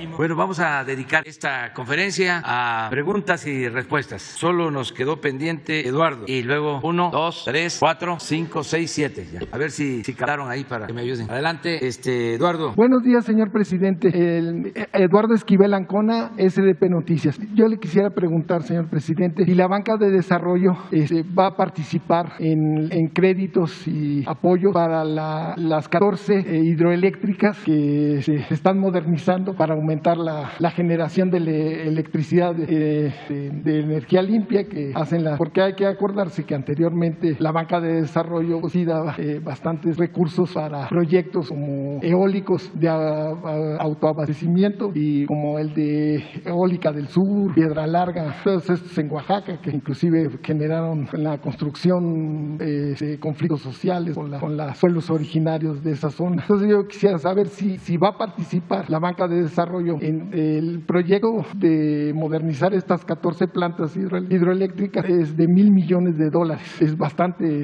Bueno, vamos a dedicar esta conferencia a preguntas y respuestas. Solo nos quedó pendiente Eduardo. Y luego 1, 2, 3, 4, 5, 6, 7. Ya. A ver si captaron ahí para que me ayuden. Adelante, Eduardo. Buenos días, señor presidente. Eduardo Esquivel Ancona, SDP Noticias. Yo le quisiera preguntar, señor presidente, si la banca de desarrollo va a participar en créditos y apoyo para las 14 hidroeléctricas que se están modernizando para aumentar la generación de electricidad de energía limpia que hacen porque hay que acordarse que anteriormente la banca de desarrollo sí daba bastantes recursos para proyectos como eólicos de autoabastecimiento y como el de Eólica del Sur, Piedra Larga, todos estos en Oaxaca que inclusive generaron la construcción de conflictos sociales con los pueblos originarios de esa zona. Entonces yo quisiera saber si va a participar la banca de desarrollo en el proyecto de modernizar estas 14 plantas hidroeléctricas. Es de $1,000 millones.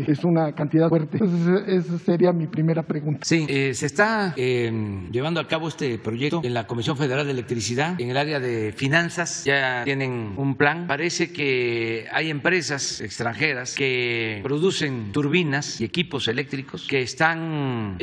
Es una cantidad fuerte. Entonces esa sería mi primera pregunta. Sí, se está llevando a cabo este proyecto en la Comisión Federal de Electricidad, en el área de finanzas, ya tienen un plan. Parece que hay empresas extranjeras que producen turbinas y equipos eléctricos que están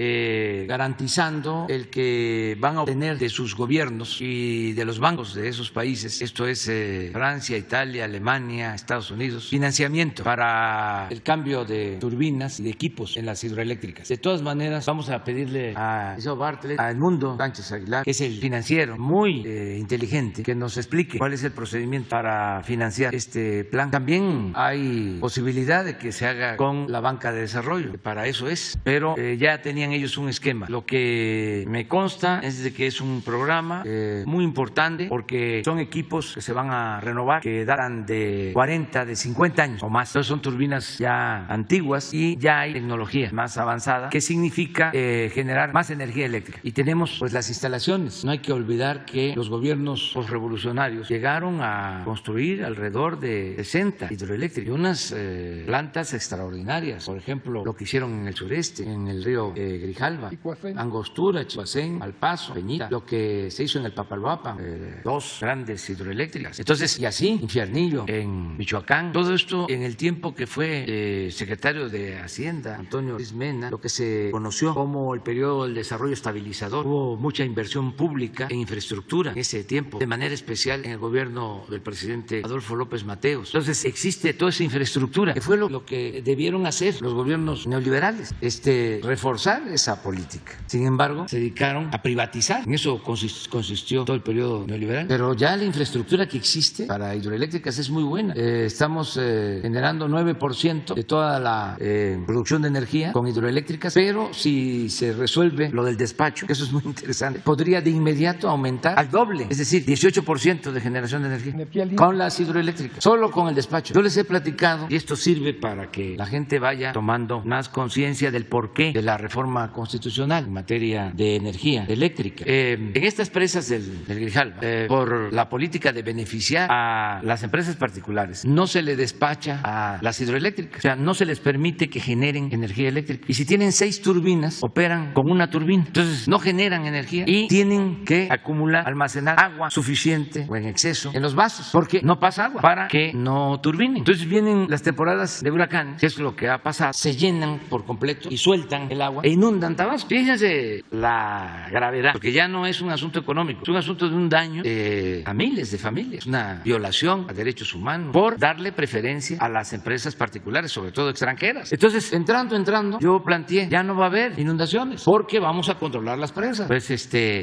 garantizando el que van a obtener de sus gobiernos y de los bancos de esos países, esto es Francia, Italia, Alemania, Estados Unidos, financiamiento para el cambio de turbinas y de equipos en las hidroeléctricas. De todas maneras, vamos a pedirle a Iso Bartlett, a Edmundo Sánchez Aguilar, que es el financiero muy inteligente, que nos explique cuál es el procedimiento para financiar este plan. También hay posibilidad de que se haga con la banca de desarrollo, que para eso es, pero ya tenían ellos un esquema. Lo que me consta es de que es un programa muy importante porque son equipos que se van a renovar, que datan de 40, de 50 años o más. Entonces son turbinas ya antiguas y ya hay tecnología más avanzada que significa generar más energía eléctrica. Y tenemos pues las instalaciones. No hay que olvidar que los gobiernos postrevolucionarios llegaron a construir alrededor de 60 hidroeléctricas y unas plantas extraordinarias. Por ejemplo, lo que hicieron en el sureste, en el río Grijalva, Angostura, Chihuacén, Malpaso, Peñita, lo que se hizo en el Papaloapan, 2 grandes hidroeléctricas. Entonces, y así, Infiernillo, en Michoacán, todo esto en el tiempo que fue secretario de Hacienda, Antonio Ruiz Mena, lo que se conoció como el periodo del desarrollo estabilizador. Hubo mucha inversión pública en infraestructura en ese tiempo, de manera especial en el gobierno del presidente Adolfo López Mateos. Entonces, existe toda esa infraestructura, que fue lo que debieron hacer los gobiernos neoliberales, reforzar esa política. Sin embargo, se dedicaron a privatizar. En eso consistió todo el periodo neoliberal. Pero ya la infraestructura que existe para hidroeléctricas es muy buena. Estamos generando 9% de toda la producción de energía con hidroeléctricas, pero si se resuelve lo del despacho, que eso es muy interesante, podría de inmediato aumentar al doble, es decir, 18% de generación de energía con las hidroeléctricas, solo con el despacho. Yo les he platicado, y esto sirve para que la gente vaya tomando más conciencia del porqué de la reforma constitucional en materia de energía eléctrica. En estas presas del Grijalva, por la política de beneficiar a las empresas particulares, no se le despacha a las hidroeléctricas, o sea, no se les permite que generen energía eléctrica. Y si tienen 6 turbinas, operan con una turbina, entonces no generan energía y tienen que acumular, almacenar agua suficiente o en exceso en los vasos, porque no pasa agua para que no turbinen. Entonces vienen las temporadas de huracanes, que es lo que ha pasado, se llenan por completo y sueltan el agua e inundan Tabasco. Fíjense la gravedad, porque ya no es un asunto económico, es un asunto de un daño a miles de familias, una violación a derechos humanos por darle preferencia a las empresas particulares, sobre todo extranjeras. Entonces, entrando, yo planteé, ya no va a haber inundaciones, porque vamos a controlar las presas. Pues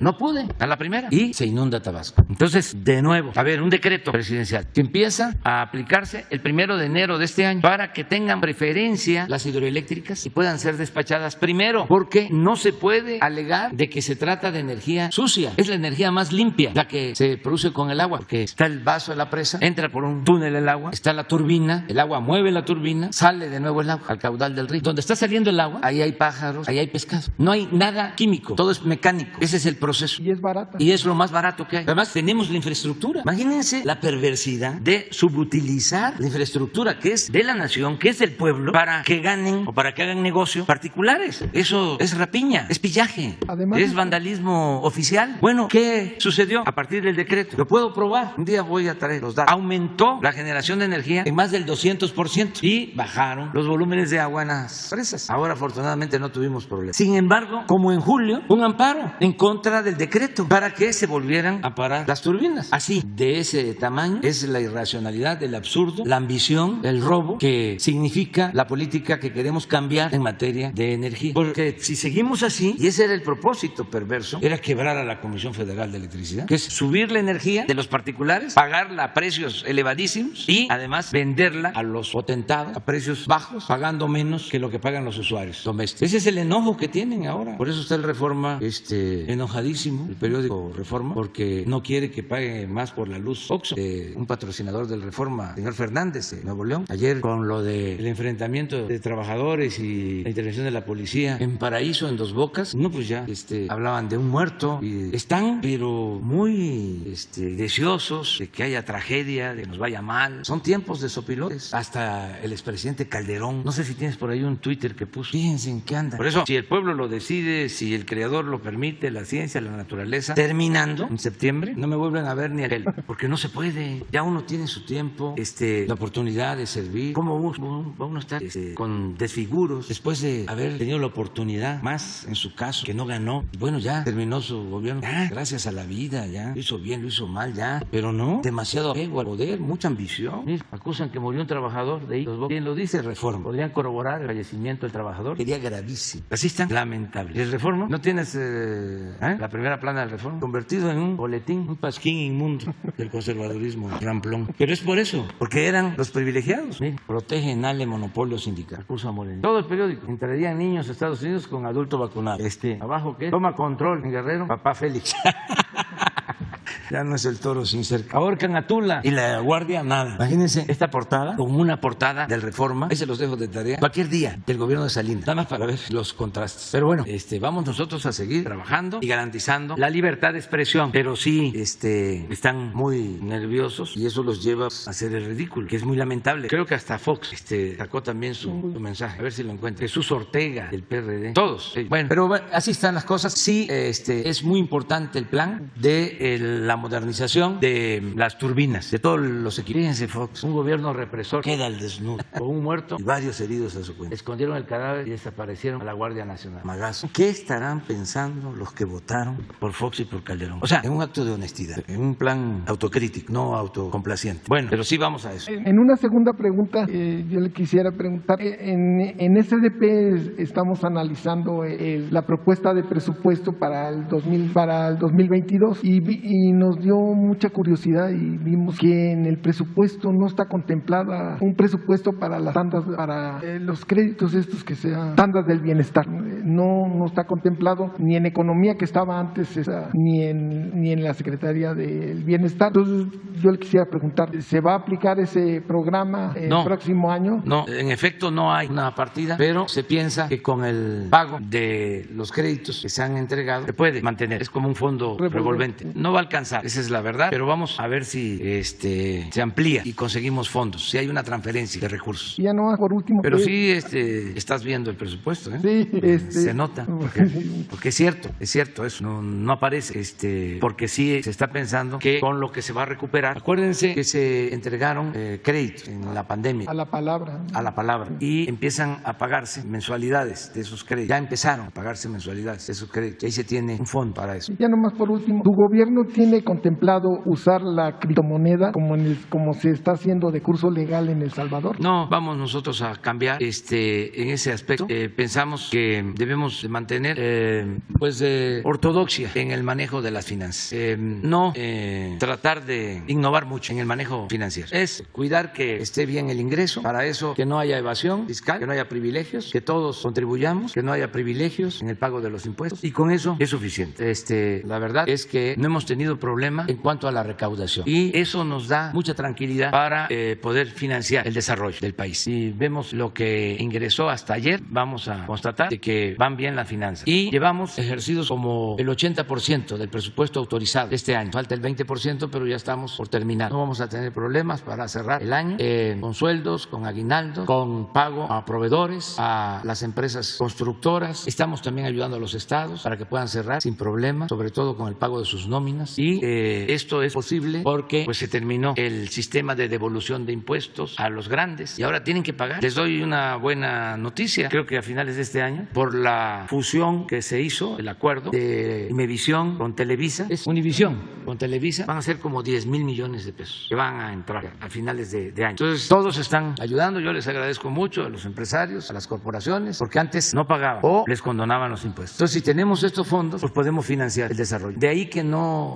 no pude a la primera y se inunda Tabasco. Entonces, de nuevo, a ver, un decreto presidencial que empieza a aplicarse el 1 de enero de este año para que tengan preferencia las hidroeléctricas y puedan ser despachadas primero, porque no se puede alegar de que se trata de energía sucia. Es la energía más limpia, la que se produce con el agua, porque está el vaso de la presa, entra por un túnel el agua, está la turbina, el agua mueve la turbina, sale de nuevo el agua al caudal del río. Donde está saliendo el agua, ahí hay pájaros, ahí hay pescado. No hay nada químico, todo es mecánico. Ese es el proceso. Y es barata. Y es lo más barato que hay. Además, tenemos la infraestructura. Imagínense la perversidad de subutilizar la infraestructura que es de la nación, que es del pueblo, para que ganen o para que hagan negocios particulares. Eso es rapiña, es pillaje, además, es vandalismo oficial. Bueno, ¿qué ¿Qué sucedió a partir del decreto? Lo puedo probar. Un día voy a traer los datos. Aumentó la generación de energía en más del 200% y bajaron los volúmenes de agua en las presas. Ahora, afortunadamente, no tuvimos problemas. Sin embargo, como en julio, un amparo en contra del decreto para que se volvieran a parar las turbinas. Así, de ese tamaño es la irracionalidad, el absurdo, la ambición, el robo que significa la política que queremos cambiar en materia de energía. Porque si seguimos así, y ese era el propósito perverso, era quebrar a la Comisión Federal de Electricidad, que es subir la energía de los particulares, pagarla a precios elevadísimos y además venderla a los potentados a precios bajos, pagando menos que lo que pagan los usuarios domésticos. Ese es el enojo que tienen ahora. Por eso está el Reforma enojadísimo, el periódico Reforma, porque no quiere que pague más por la luz Oxxo, un patrocinador del Reforma, señor Fernández de Nuevo León. Ayer, con lo del enfrentamiento de trabajadores y la intervención de la policía en Paraíso, en Dos Bocas, no, pues ya hablaban de un muerto y están, pero muy deseosos de que haya tragedia, de que nos vaya mal. Son tiempos de sopilotes. Hasta el expresidente Calderón, no sé si tienes por ahí un Twitter que puso, fíjense en qué anda. Por eso, si el pueblo lo decide, si el creador lo permite, la ciencia, la naturaleza, terminando en septiembre, no me vuelven a ver ni a él, porque no se puede. Ya uno tiene su tiempo, la oportunidad de servir. ¿Cómo va uno a estar con desfiguros después de haber tenido la oportunidad, más en su caso, que no ganó? Bueno, ya terminó su gobierno, ya, gracias a la vida, ya, lo hizo bien, lo hizo mal, ya, pero no, demasiado apego al poder, mucha ambición. Mira, acusan que murió un trabajador de ahí. ¿Quién lo dice? Reforma. Podrían corroborar el fallecimiento del trabajador. Sería gravísimo. Así está, lamentable. ¿Y el Reforma? ¿No tienes la primera plana del Reforma? Convertido en un boletín, un pasquín inmundo del conservadurismo ramplón. Pero es por eso, porque eran los privilegiados. Mira, protegen al monopolio sindical. Acusa a Moreno. Todo el periódico. Entrarían niños a Estados Unidos con adulto vacunado. Abajo, ¿qué? Toma control en Guerrero. Papá Félix. Ya no es el toro sin cerca. Ahorcan a Tula y la Guardia nada. Imagínense esta portada, como una portada del Reforma. Ahí se los dejo de tarea. Cualquier día del gobierno de Salinas. Nada más para ver los contrastes. Pero bueno, vamos nosotros a seguir trabajando y garantizando la libertad de expresión. Pero sí, están muy nerviosos y eso los lleva a hacer el ridículo, que es muy lamentable. Creo que hasta Fox sacó también su mensaje. A ver si lo encuentro. Jesús Ortega, del PRD. Todos. Bueno, pero así están las cosas. Sí, es muy importante el plan de la modernización de las turbinas, de todos los equipos. Fíjense, Fox, un gobierno represor queda al desnudo, con un muerto y varios heridos a su cuenta. Escondieron el cadáver y desaparecieron a la Guardia Nacional. Magazo. ¿Qué estarán pensando los que votaron por Fox y por Calderón? O sea, en un acto de honestidad, en un plan autocrítico, no autocomplaciente. Bueno, pero sí vamos a eso. En una segunda pregunta, yo le quisiera preguntar, en SDP estamos analizando la propuesta de presupuesto para el 2022 y nos dio mucha curiosidad y vimos que en el presupuesto no está contemplada un presupuesto para las tandas, para los créditos estos que sean tandas del bienestar. No está contemplado ni en economía, que estaba antes, ni en la Secretaría del Bienestar. Entonces yo le quisiera preguntar, ¿se va a aplicar ese programa el próximo año? No, en efecto no hay una partida, pero se piensa que con el pago de los créditos que se han entregado se puede mantener. Es como un fondo revolvente. No va a alcanzar, esa es la verdad, pero vamos a ver si se amplía y conseguimos fondos, si hay una transferencia de recursos. Ya no, por último. Pero sí estás viendo el presupuesto, Sí, se nota, porque es cierto eso, no aparece, porque sí se está pensando que con lo que se va a recuperar, acuérdense que se entregaron créditos en la pandemia. A la palabra. Y empiezan a pagarse mensualidades de esos créditos. Ya empezaron a pagarse mensualidades de esos créditos. Ahí se tiene un fondo para eso. Ya nomás por último, ¿tu gobierno tiene contemplado usar la criptomoneda como se está haciendo de curso legal en El Salvador? No, vamos nosotros a cambiar en ese aspecto. Pensamos que debemos mantener ortodoxia en el manejo de las finanzas. No tratar de innovar mucho en el manejo financiero. Es cuidar que esté bien el ingreso, para eso que no haya evasión fiscal, que no haya privilegios, que todos contribuyamos, que no haya privilegios en el pago de los impuestos, y con eso es suficiente. La verdad es que no hemos tenido problemas problema en cuanto a la recaudación. Y eso nos da mucha tranquilidad para poder financiar el desarrollo del país. Si vemos lo que ingresó hasta ayer, vamos a constatar de que van bien las finanzas. Y llevamos ejercidos como el 80% del presupuesto autorizado este año. Falta el 20%, pero ya estamos por terminar. No vamos a tener problemas para cerrar el año con sueldos, con aguinaldos, con pago a proveedores, a las empresas constructoras. Estamos también ayudando a los estados para que puedan cerrar sin problemas, sobre todo con el pago de sus nóminas. Y esto es posible porque pues se terminó el sistema de devolución de impuestos a los grandes y ahora tienen que pagar. Les doy una buena noticia, creo que a finales de este año, por la fusión que se hizo, el acuerdo de Imevisión con Televisa, es Univisión con Televisa, van a ser como 10,000 millones de pesos que van a entrar a finales de año. Entonces todos están ayudando, yo les agradezco mucho a los empresarios, a las corporaciones, porque antes no pagaban o les condonaban los impuestos. Entonces si tenemos estos fondos, pues podemos financiar el desarrollo. De ahí que no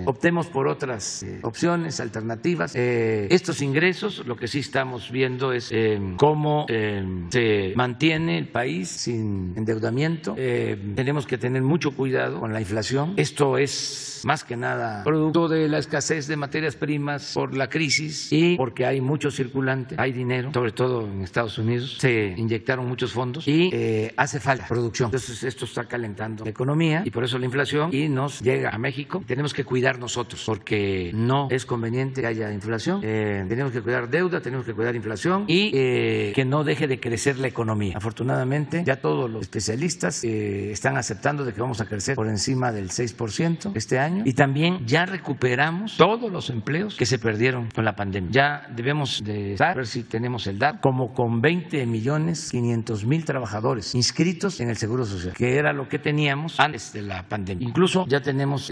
optemos por otras opciones, alternativas. Estos ingresos, lo que sí estamos viendo es cómo se mantiene el país sin endeudamiento. Tenemos que tener mucho cuidado con la inflación. Esto es más que nada producto de la escasez de materias primas por la crisis y porque hay mucho circulante, hay dinero, sobre todo en Estados Unidos. Se inyectaron muchos fondos y hace falta producción. Entonces esto está calentando la economía y por eso la inflación y nos llega a México. Tenemos que cuidar nosotros porque no es conveniente que haya inflación. Tenemos que cuidar deuda, tenemos que cuidar inflación y que no deje de crecer la economía. Afortunadamente ya todos los especialistas están aceptando de que vamos a crecer por encima del 6% este año y también ya recuperamos todos los empleos que se perdieron con la pandemia. Ya debemos de estar, a ver si tenemos el dato, como con 20,500,000 trabajadores inscritos en el Seguro Social, que era lo que teníamos antes de la pandemia. Incluso ya tenemos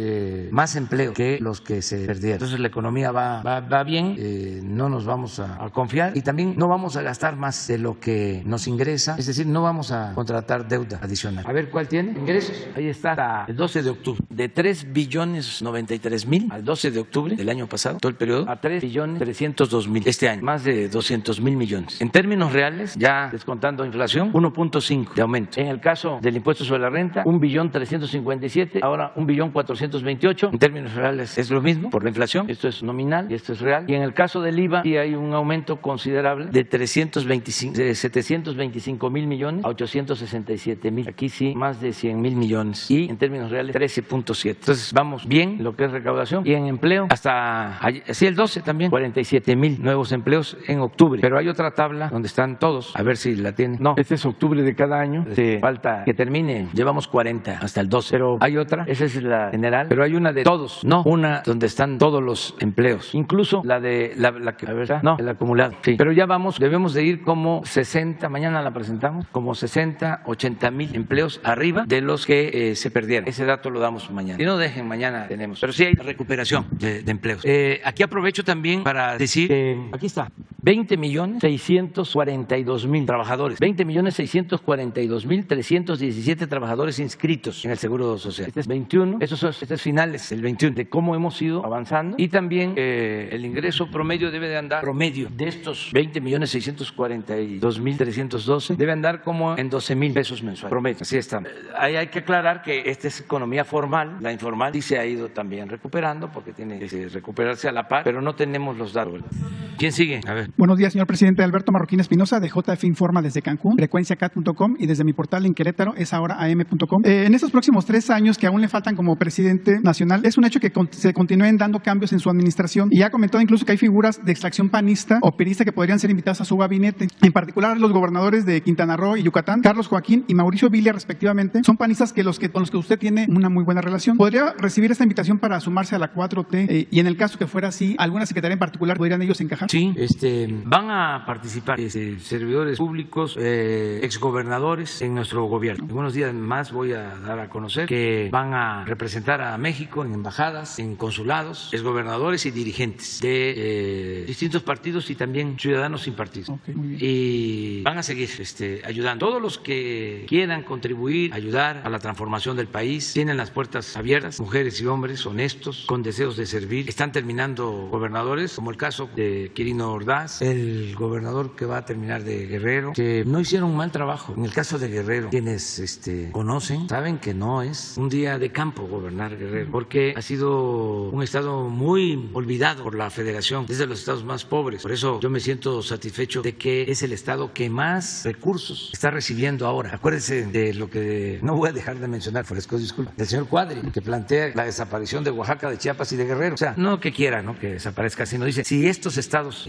más empleo que los que se perdieron. Entonces la economía va bien, no nos vamos a confiar y también no vamos a gastar más de lo que nos ingresa, es decir, no vamos a contratar deuda adicional. A ver, ¿cuál tiene? Ingresos. Ahí está, hasta el 12 de octubre, de 3,93,000,000 al 12 de octubre del año pasado, todo el periodo, a 3,302,000,000 este año, más de 200,000 millones. En términos reales, ya descontando inflación, 1.5 de aumento. En el caso del impuesto sobre la renta, 1,357,000,000, ahora 1,428,000,000. En términos reales es lo mismo por la inflación, esto es nominal y esto es real. Y en el caso del IVA, sí hay un aumento considerable de 725,000 millones a 867,000. Aquí sí, más de 100,000 millones. Y en términos reales, 13.7. Entonces vamos bien lo que es recaudación. Y en empleo, hasta sí, el 12 también, 47,000 nuevos empleos en octubre. Pero hay otra tabla donde están todos, a ver si la tienen. No, este es octubre de cada año. Falta que termine, llevamos 40 hasta el 12. Pero hay otra, esa es la general, pero hay una de todos, no, una donde están todos los empleos. Incluso la de la que, a ver, no, el acumulado. Sí, pero ya vamos, debemos de ir como 60, mañana la presentamos, como 60, 80,000 empleos arriba de los que se perdieron. Ese dato lo damos mañana. Si no dejen, mañana tenemos. Pero sí hay recuperación de empleos. Aquí aprovecho también para decir que aquí está, 20,642,000 trabajadores, 20,642,317 trabajadores inscritos en el Seguro Social. Este es 21, este es finales del 21, de cómo hemos ido avanzando y también el ingreso promedio debe de andar, promedio de estos 20,642,312 debe andar como en 12,000 pesos mensuales, promedio, así está. Ahí hay que aclarar que esta es economía formal, la informal sí se ha ido también recuperando porque tiene que recuperarse a la par, pero no tenemos los datos. ¿Quién sigue? A ver. Buenos días, señor presidente. Alberto Marroquín Espinosa, de JF Informa desde Cancún, frecuenciacat.com y desde mi portal en Querétaro, es ahora am.com. En estos próximos 3 años que aún le faltan como presidente nacional, es un hecho que se continúen dando cambios en su administración y ha comentado incluso que hay figuras de extracción panista o perista que podrían ser invitadas a su gabinete. En particular, los gobernadores de Quintana Roo y Yucatán, Carlos Joaquín y Mauricio Villa, respectivamente, son panistas con los que usted tiene una muy buena relación. ¿Podría recibir esta invitación para sumarse a la 4T? Y en el caso que fuera así, ¿alguna secretaría en particular podrían ellos encajar? Sí, van a participar servidores públicos, exgobernadores en nuestro gobierno. En unos días más voy a dar a conocer que van a representar a México en embajadas, en consulados, exgobernadores y dirigentes de distintos partidos y también ciudadanos sin partidos. Okay, muy bien. Y van a seguir ayudando. Todos los que quieran contribuir, ayudar a la transformación del país, tienen las puertas abiertas, mujeres y hombres honestos, con deseos de servir. Están terminando gobernadores, como el caso de Quirino Ordaz, más el gobernador que va a terminar de Guerrero, que no hicieron un mal trabajo. En el caso de Guerrero, quienes conocen saben que no es un día de campo gobernar Guerrero, porque ha sido un estado muy olvidado por la federación, es de los estados más pobres. Por eso yo me siento satisfecho de que es el estado que más recursos está recibiendo ahora. Acuérdense de lo que no voy a dejar de mencionar, ofrezco disculpas, del señor Cuadri, que plantea la desaparición de Oaxaca, de Chiapas y de Guerrero. O sea, no que quiera, ¿no?, que desaparezca, sino dice, si estos estados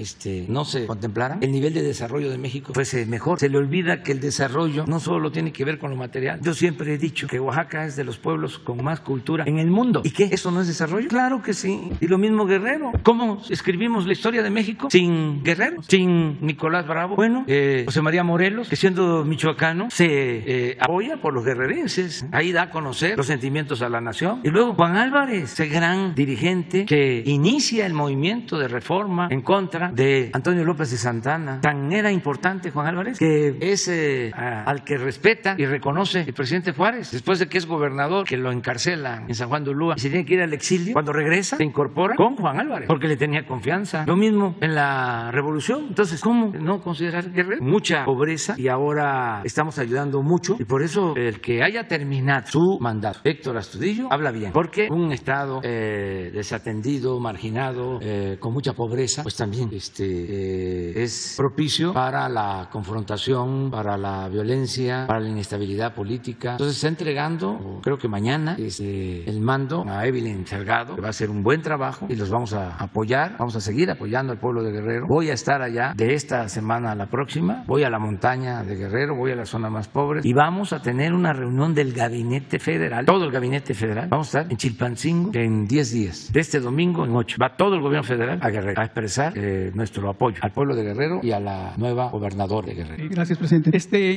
no se contemplaran, el nivel de desarrollo de México fuese mejor. Se le olvida que el desarrollo no solo tiene que ver con lo material. Yo siempre he dicho que Oaxaca es de los pueblos con más cultura en el mundo. ¿Y qué? ¿Eso no es desarrollo? Claro que sí. Y lo mismo Guerrero. ¿Cómo escribimos la historia de México sin Guerrero? Sin Nicolás Bravo. Bueno, José María Morelos, que siendo michoacano, se apoya por los guerrerenses. Ahí da a conocer los sentimientos a la nación. Y luego Juan Álvarez, ese gran dirigente que inicia el movimiento de reforma en contra de Antonio López de Santana. Tan era importante Juan Álvarez que es al que respeta y reconoce el presidente Juárez, después de que es gobernador, que lo encarcela en San Juan de Ulúa y se tiene que ir al exilio. Cuando regresa, se incorpora con Juan Álvarez, porque le tenía confianza. Lo mismo en la revolución. Entonces, ¿cómo no considerar Guerrero? Mucha pobreza, y ahora estamos ayudando mucho, y por eso el que haya terminado su mandato, Héctor Astudillo, habla bien, porque un estado desatendido, marginado, con mucha pobreza, pues también es propicio para la confrontación, para la violencia, para la inestabilidad política. Entonces está entregando, creo que mañana, el mando a Evelyn Salgado, que va a hacer un buen trabajo, y los vamos a apoyar, vamos a seguir apoyando al pueblo de Guerrero. Voy a estar allá de esta semana a la próxima, voy a la montaña de Guerrero, voy a la zona más pobre, y vamos a tener una reunión del gabinete federal, todo el gabinete federal. Vamos a estar en Chilpancingo en 10 días, de este domingo en 8. Va todo el gobierno federal a Guerrero a expresar nuestro apoyo al pueblo de Guerrero y a la nueva gobernadora de Guerrero. Gracias, presidente.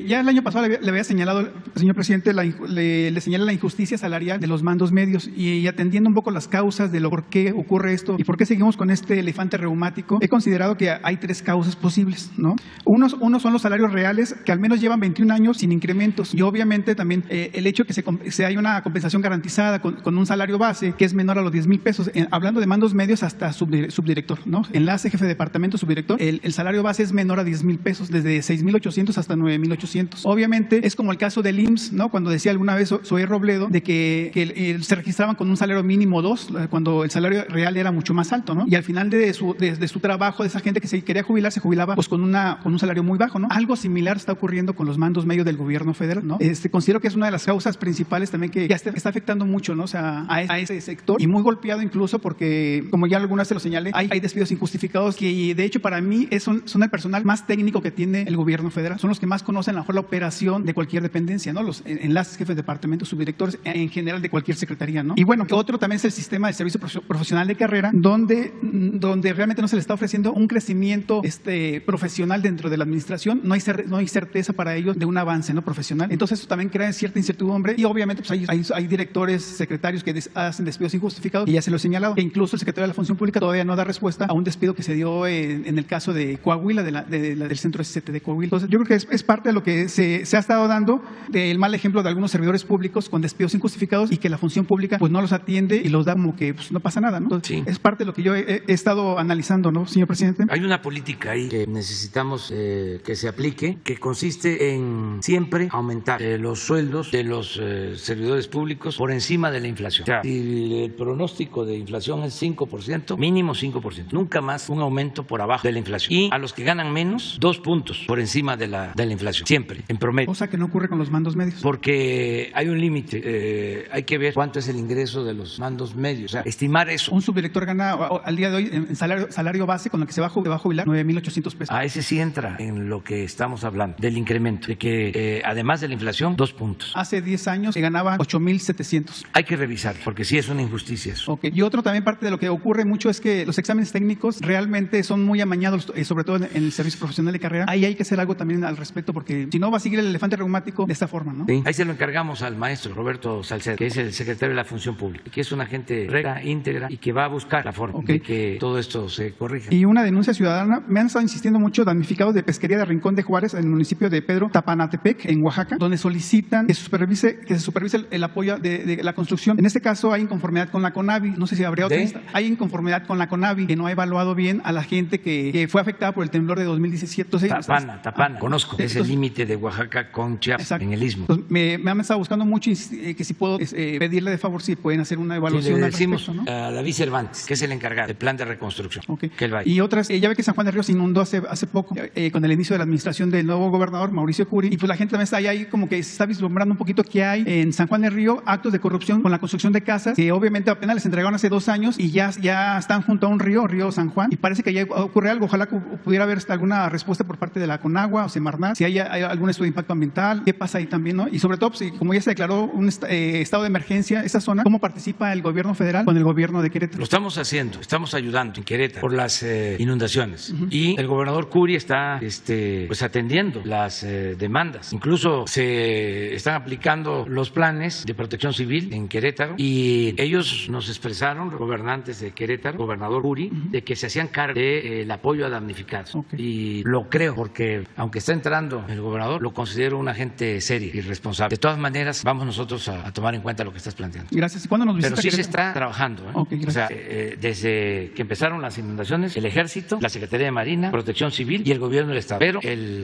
Ya el año pasado le había señalado, señor presidente, le señala la injusticia salarial de los mandos medios, y atendiendo un poco las causas de por qué ocurre esto y por qué seguimos con este elefante reumático, he considerado que hay 3 causas posibles, ¿no? Unos son los salarios reales, que al menos llevan 21 años sin incrementos, y obviamente también el hecho de que se haya una compensación garantizada con un salario base que es menor a los 10,000 pesos, hablando de mandos medios hasta subdirector, ¿no? Enlace, jefe de departamento, subdirector, el salario base es menor a 10,000 pesos, desde 6,800 hasta 9,800. Obviamente es como el caso del IMSS, ¿no? Cuando decía alguna vez Zoé Robledo de que se registraban con un salario mínimo 2, cuando el salario real era mucho más alto, ¿no? Y al final de su trabajo, de esa gente que se quería jubilar, se jubilaba pues con un salario muy bajo, ¿no? Algo similar está ocurriendo con los mandos medios del gobierno federal, ¿no? Considero que es una de las causas principales también que ya está afectando mucho, ¿no? O sea, a ese sector, y muy golpeado incluso porque, como ya algunas se lo señalé, hay despidos injustificados que de hecho para mí son el personal más técnico que tiene el gobierno federal. Son los que más conocen a lo mejor la operación de cualquier dependencia, ¿no? Los enlaces, jefes de departamento, subdirectores, en general de cualquier secretaría, ¿no? Y bueno, otro también es el sistema de servicio profesional de carrera, donde realmente no se le está ofreciendo un crecimiento profesional dentro de la administración. No hay certeza para ellos de un avance, ¿no?, profesional. Entonces eso también crea cierta incertidumbre, y obviamente pues hay directores, secretarios que hacen despidos injustificados, y ya se lo he señalado, que incluso el secretario de la Función Pública todavía no da respuesta a un despido que se dio en el caso de Coahuila, del centro SCT de Coahuila. Entonces yo creo que es parte de lo que se ha estado dando, del mal ejemplo de algunos servidores públicos con despidos injustificados, y que la Función Pública pues no los atiende y los da como que pues no pasa nada, ¿no? Entonces, sí, es parte de lo que yo he estado analizando, ¿no, señor presidente? Hay una política ahí que necesitamos que se aplique, que consiste en siempre aumentar los sueldos de los servidores públicos por encima de la inflación. O sea, si el pronóstico de inflación es 5%, mínimo 5%, nunca más un aumento por abajo de la inflación. Y a los que ganan menos, 2 puntos por encima de la inflación, siempre, en promedio. Cosa que no ocurre con los mandos medios. Porque hay un límite, hay que ver cuánto es el ingreso de los mandos medios, o sea, estimar eso. Un subdirector gana al día de hoy en salario base con lo que se va a jubilar 9,800 pesos. A ese sí entra en lo que estamos hablando, del incremento, de que además de la inflación, 2 puntos. Hace 10 años se ganaban 8,700. Hay que revisar, porque sí es una injusticia eso. Okay. Y otro también parte de lo que ocurre mucho es que los exámenes técnicos realmente son muy amañados, sobre todo en el servicio profesional de carrera. Ahí hay que hacer algo también al respecto, porque si no va a seguir el elefante reumático de esta forma, ¿no? Sí. Ahí se lo encargamos al maestro Roberto Salcedo, que es el secretario de la Función Pública, que es una gente recta, íntegra, y que va a buscar la forma de que todo esto se corrija. Y una denuncia ciudadana, me han estado insistiendo mucho damnificados de pesquería de Rincón de Juárez, en el municipio de Pedro Tapanatepec, en Oaxaca, donde solicitan que se supervise el apoyo de la construcción. En este caso hay inconformidad con la CONAVI, no sé si habría otra. Hay inconformidad con la CONAVI, que no ha evaluado bien a la gente que que fue afectada por el temblor de 2017. Entonces, Tapana, conozco. Es el límite de Oaxaca con Chiapas, exacto, en el Istmo. Entonces, me han estado buscando mucho que si puedo pedirle de favor si pueden hacer una evaluación. Sí, le decimos al respecto, ¿no? a David Cervantes, que es el encargado del plan de reconstrucción. Okay. Que él va a ir. Y otras, ya ve que San Juan del Río se inundó hace poco con el inicio de la administración del nuevo gobernador Mauricio Curi, y pues la gente también está ahí como que se está vislumbrando un poquito que hay en San Juan del Río actos de corrupción con la construcción de casas que obviamente apenas les entregaron hace 2 años y ya están junto a un río San Juan, y parece que ya ocurre algo. Ojalá que pudiera haber alguna respuesta por parte de la Conagua o Semarnat, si hay algún estudio de impacto ambiental, qué pasa ahí también, ¿no? Y sobre todo, pues, como ya se declaró un estado de emergencia esa zona, ¿cómo participa el gobierno federal con el gobierno de Querétaro? Lo estamos haciendo, estamos ayudando en Querétaro por las inundaciones. Y el gobernador Curi está pues atendiendo las demandas. Incluso se están aplicando los planes de protección civil en Querétaro, y ellos nos expresaron, los gobernantes de Querétaro, gobernador Curi, de que se hacían cargo del apoyo a damnificados. Okay. Y lo creo, porque aunque está entrando el gobernador, lo considero una gente seria y responsable. De todas maneras, vamos nosotros a tomar en cuenta lo que estás planteando. Gracias. ¿Y cuándo nos visita? Pero sí se está trabajando. Okay, o sea, desde que empezaron las inundaciones, el Ejército, la Secretaría de Marina, Protección Civil y el Gobierno del Estado. Pero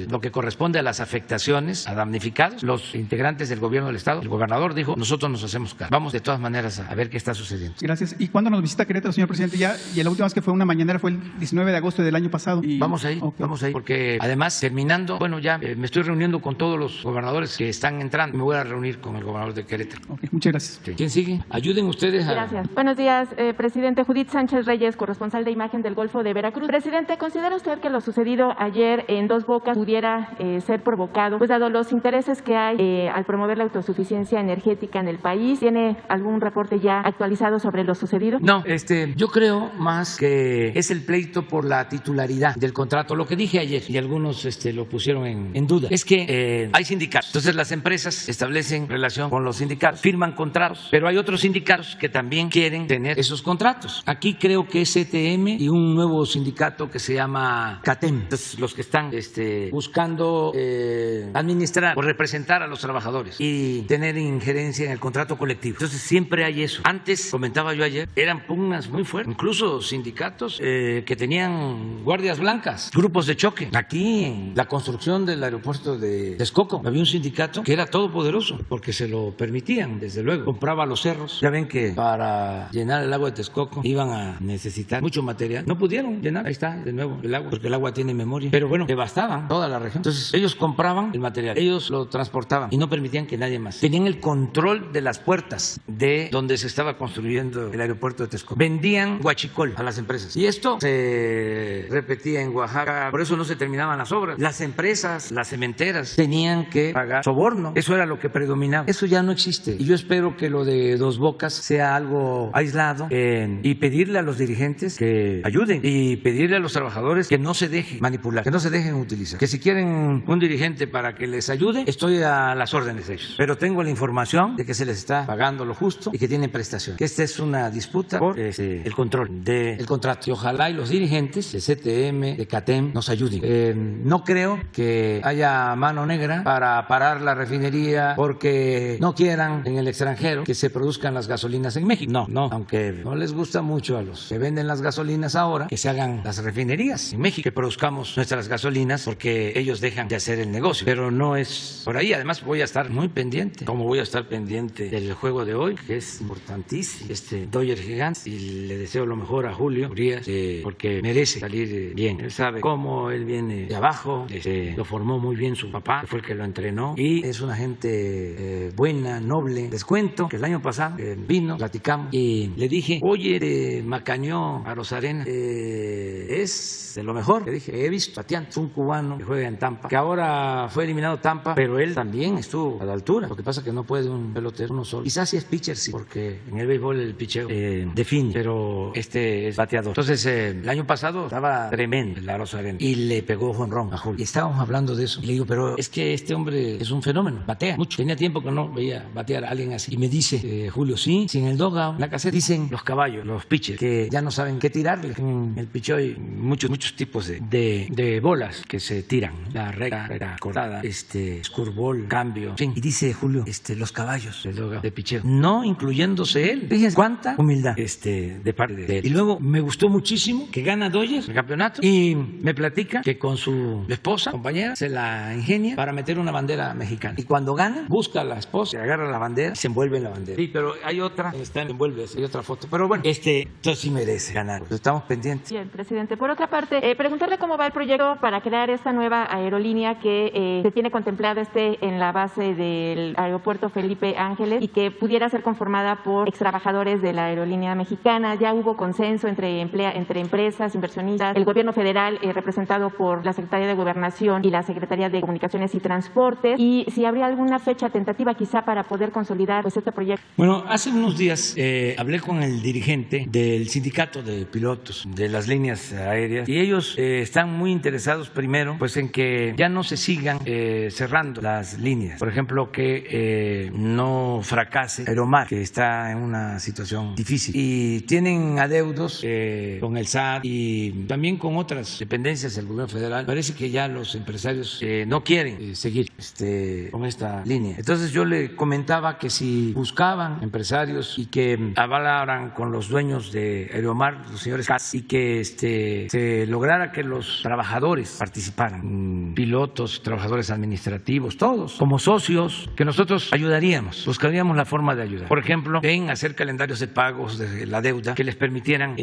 lo que corresponde a las afectaciones, a damnificados, los integrantes del Gobierno del Estado, el gobernador dijo, nosotros nos hacemos cargo. Vamos de todas maneras a ver qué está sucediendo. Gracias. ¿Y cuándo nos visita Querétaro, señor presidente? Ya, y la última vez que fue una mañanera fue el 19 de agosto del año pasado. Vamos ahí, okay, vamos ahí, porque además, terminando, bueno, ya me estoy reuniendo con todos los gobernadores que están entrando. Me voy a reunir con el gobernador de Querétaro. Okay, muchas gracias. Sí. ¿Quién sigue? Ayuden ustedes a... Gracias. Buenos días, presidente. Judith Sánchez Reyes, corresponsal de Imagen del Golfo de Veracruz. Presidente, ¿considera usted que lo sucedido ayer en Dos Bocas pudiera ser provocado, pues dado los intereses que hay al promover la autosuficiencia energética en el país? ¿Tiene algún reporte ya actualizado sobre lo sucedido? No, yo creo más que es el pleito por la titularidad del contrato. Lo que dije ayer, y algunos lo pusieron en duda, es que hay sindicatos. Entonces las empresas establecen relación con los sindicatos, firman contratos, pero hay otros sindicatos que también quieren tener esos contratos. Aquí creo que es CTM y un nuevo sindicato que se llama CATEM. Entonces los que están buscando administrar o representar a los trabajadores y tener injerencia en el contrato colectivo. Entonces siempre hay eso. Antes, comentaba yo ayer, eran pugnas muy fuertes, incluso sindicatos que tenían guardias blancas, grupos de choque. Aquí en la construcción del aeropuerto de Texcoco había un sindicato que era todopoderoso porque se lo permitían, desde luego. Compraba los cerros. Ya ven que para llenar el agua de Texcoco iban a necesitar mucho material. No pudieron llenar, ahí está de nuevo el agua, porque el agua tiene memoria. Pero bueno, devastaban toda la región. Entonces ellos compraban el material, ellos lo transportaban y no permitían que nadie más. Tenían el control de las puertas de donde se estaba construyendo el aeropuerto de Texcoco. Vendían huachicol a las empresas. Y esto se repetía en Oaxaca, por eso no se terminaban las obras. Las empresas, las cementeras, tenían que pagar soborno. Eso era lo que predominaba. Eso ya no existe. Y yo espero que lo de Dos Bocas sea algo aislado y pedirle a los dirigentes que ayuden y pedirle a los trabajadores que no se dejen manipular, que no se dejen utilizar. Que si quieren un dirigente para que les ayude, estoy a las órdenes de ellos. Pero tengo la información de que se les está pagando lo justo y que tienen prestación. Que esta es una disputa por el control del contrato. Y ojalá y los dirigentes de CTM, de CATEM, nos ayuden. No creo que haya mano negra para parar la refinería porque no quieran en el extranjero que se produzcan las gasolinas en México. No, aunque no les gusta mucho a los que venden las gasolinas ahora que se hagan las refinerías en México, que produzcamos nuestras gasolinas porque ellos dejan de hacer el negocio. Pero no es por ahí. Además voy a estar muy pendiente, como voy a estar pendiente del juego de hoy, que es importantísimo, Dodgers Gigantes, y le deseo lo mejor a Julio Urias porque merece salir bien. Él sabe cómo él viene de abajo, lo formó muy bien su papá, que fue el que lo entrenó, y es una gente buena, noble. Les cuento que el año pasado vino, platicamos, y le dije, oye, Macañó a Rosarena es de lo mejor. Le dije, he visto pateando. Es un cubano que juega en Tampa, que ahora fue eliminado Tampa, pero él también estuvo a la altura. Lo que pasa es que no puede un pelotero uno solo. Quizás si es pitcher, sí, porque en el béisbol el picheo define, pero es bateador. Entonces, el año pasado estaba tremendo el Rosarena y le pegó jonrón a Julio. Y estábamos hablando de eso. Y le digo, pero es que este hombre es un fenómeno, batea mucho. Tenía tiempo que no veía batear a alguien así. Y me dice, Julio, sí, en el dugout, en la caseta, dicen los caballos, los pitchers, que ya no saben qué tirarle. En el picheo hay muchos tipos de bolas que se tiran. La recta, cortada, scurvball, cambio, en fin. Y dice Julio, los caballos del dugout de picheo, no incluyéndose él. Fíjense cuánta humildad de parte de él. Y luego me gustó muchísimo que gana Dodgers ayer el campeonato y me platica que con su esposa, compañera, se la ingenia para meter una bandera mexicana. Y cuando gana, busca a la esposa, agarra la bandera y se envuelve en la bandera. Sí, pero hay otra, hay otra foto. Pero bueno, esto sí merece ganar. Pues estamos pendientes. Bien, presidente. Por otra parte, preguntarle cómo va el proyecto para crear esta nueva aerolínea que se tiene contemplada en la base del aeropuerto Felipe Ángeles y que pudiera ser conformada por extrabajadores de la aerolínea mexicana. Ya hubo consenso entre empresas, inversionistas, el gobierno federal representado por la Secretaría de Gobernación y la Secretaría de Comunicaciones y Transportes, y si habría alguna fecha tentativa quizá para poder consolidar este proyecto. Bueno, hace unos días hablé con el dirigente del sindicato de pilotos de las líneas aéreas y ellos están muy interesados primero pues en que ya no se sigan cerrando las líneas. Por ejemplo, que no fracase Aeromar, que está en una situación difícil y tienen adeudos con el SAT y también con otras dependencias del gobierno federal. Parece que ya los empresarios no quieren seguir con esta línea. Entonces yo le comentaba que si buscaban empresarios y que avalaran con los dueños de Aeromar, los señores Katz, y que se lograra que los trabajadores participaran, pilotos, trabajadores administrativos, todos, como socios, que nosotros ayudaríamos, buscaríamos la forma de ayudar. Por ejemplo, en hacer calendarios de pagos de la deuda que les permitieran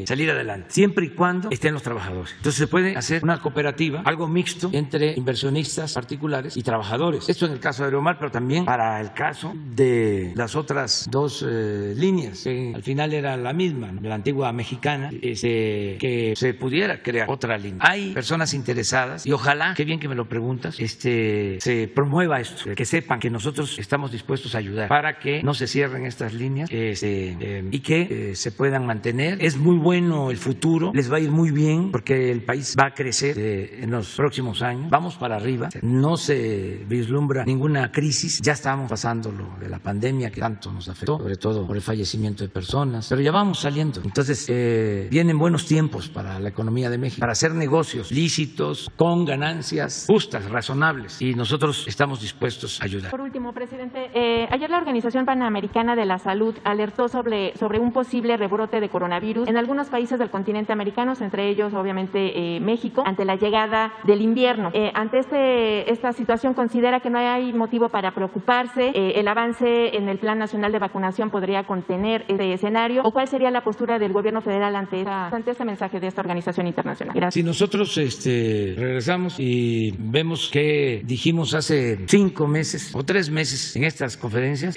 salir adelante, siempre y cuando estén los trabajadores. Entonces se puede hacer una cooperativa, algo mixto entre inversionistas particulares y trabajadores. Esto en el caso de Aeromar, pero también para el caso de las otras dos líneas, que al final era la misma, ¿no? De la antigua mexicana, que se pudiera crear otra línea. Hay personas interesadas y ojalá, qué bien que me lo preguntas, se promueva esto, que sepan que nosotros estamos dispuestos a ayudar para que no se cierren estas líneas y que se puedan mantener. Es muy bueno el futuro, les va a ir muy bien porque el país va a crecer en los próximos años. Vamos para arriba, no se vislumbra ninguna crisis, ya estamos pasando lo de la pandemia que tanto nos afectó, sobre todo por el fallecimiento de personas, pero ya vamos saliendo. Entonces vienen buenos tiempos para la economía de México, para hacer negocios lícitos, con ganancias justas, razonables, y nosotros estamos dispuestos a ayudar. Por último, presidente, ayer la Organización Panamericana de la Salud alertó sobre un posible rebrote de coronavirus en algunos países del continente americano, entre ellos obviamente México, ante la llegada del invierno. Ante esta situación, ¿considera que no hay motivo para preocuparse? ¿El avance en el Plan Nacional de Vacunación podría contener este escenario? ¿O cuál sería la postura del gobierno federal ante este mensaje de esta organización internacional? Gracias. Si nosotros regresamos y vemos que dijimos hace 5 meses o 3 meses en estas conferencias,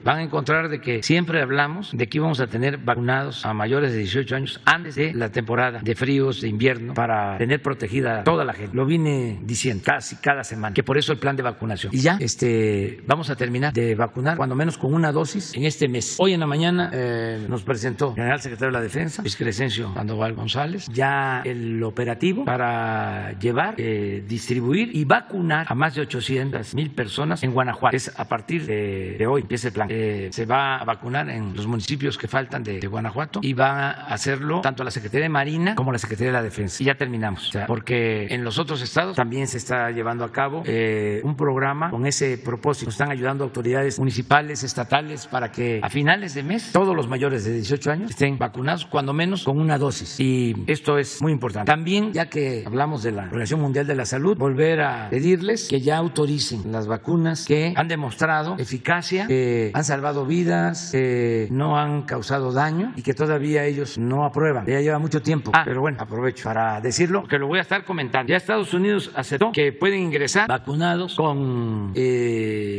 van a encontrar de que siempre hablamos de que íbamos a tener vacunados a mayores de 18 años antes de la temporada de fríos de invierno para tener protegida a toda la gente. Lo vine diciendo casi cada semana, que por eso el plan de vacunación. Y ya vamos a terminar de vacunar cuando menos con una dosis en este mes. Hoy en la mañana nos presentó el general secretario de la Defensa, Luis Crescencio Sandoval González, ya el operativo para llevar, distribuir y vacunar a más de 800,000 personas en Guanajuato. Es a partir de hoy empieza el plan. Se va a vacunar en los municipios que faltan de Guanajuato y va a hacerlo tanto la Secretaría de Marina como la Secretaría de la Defensa. Y ya terminamos, porque en los otros estados también se está llevando a cabo un programa con ese propósito. Nos están ayudando autoridades municipales, estatales, para que a finales de mes todos los mayores de 18 años estén vacunados cuando menos con una dosis. Y esto es muy importante. También, ya que hablamos de la Organización Mundial de la Salud, volver a pedirles que ya autoricen las vacunas que han demostrado eficacia, que han salvado vidas, que no han causado daño y que todavía ellos no aprueban. Ya lleva mucho tiempo. Pero bueno, aprovecho para decirlo, que lo voy a estar comentando. Ya Estados Unidos aceptó que pueden ingresar vacunados con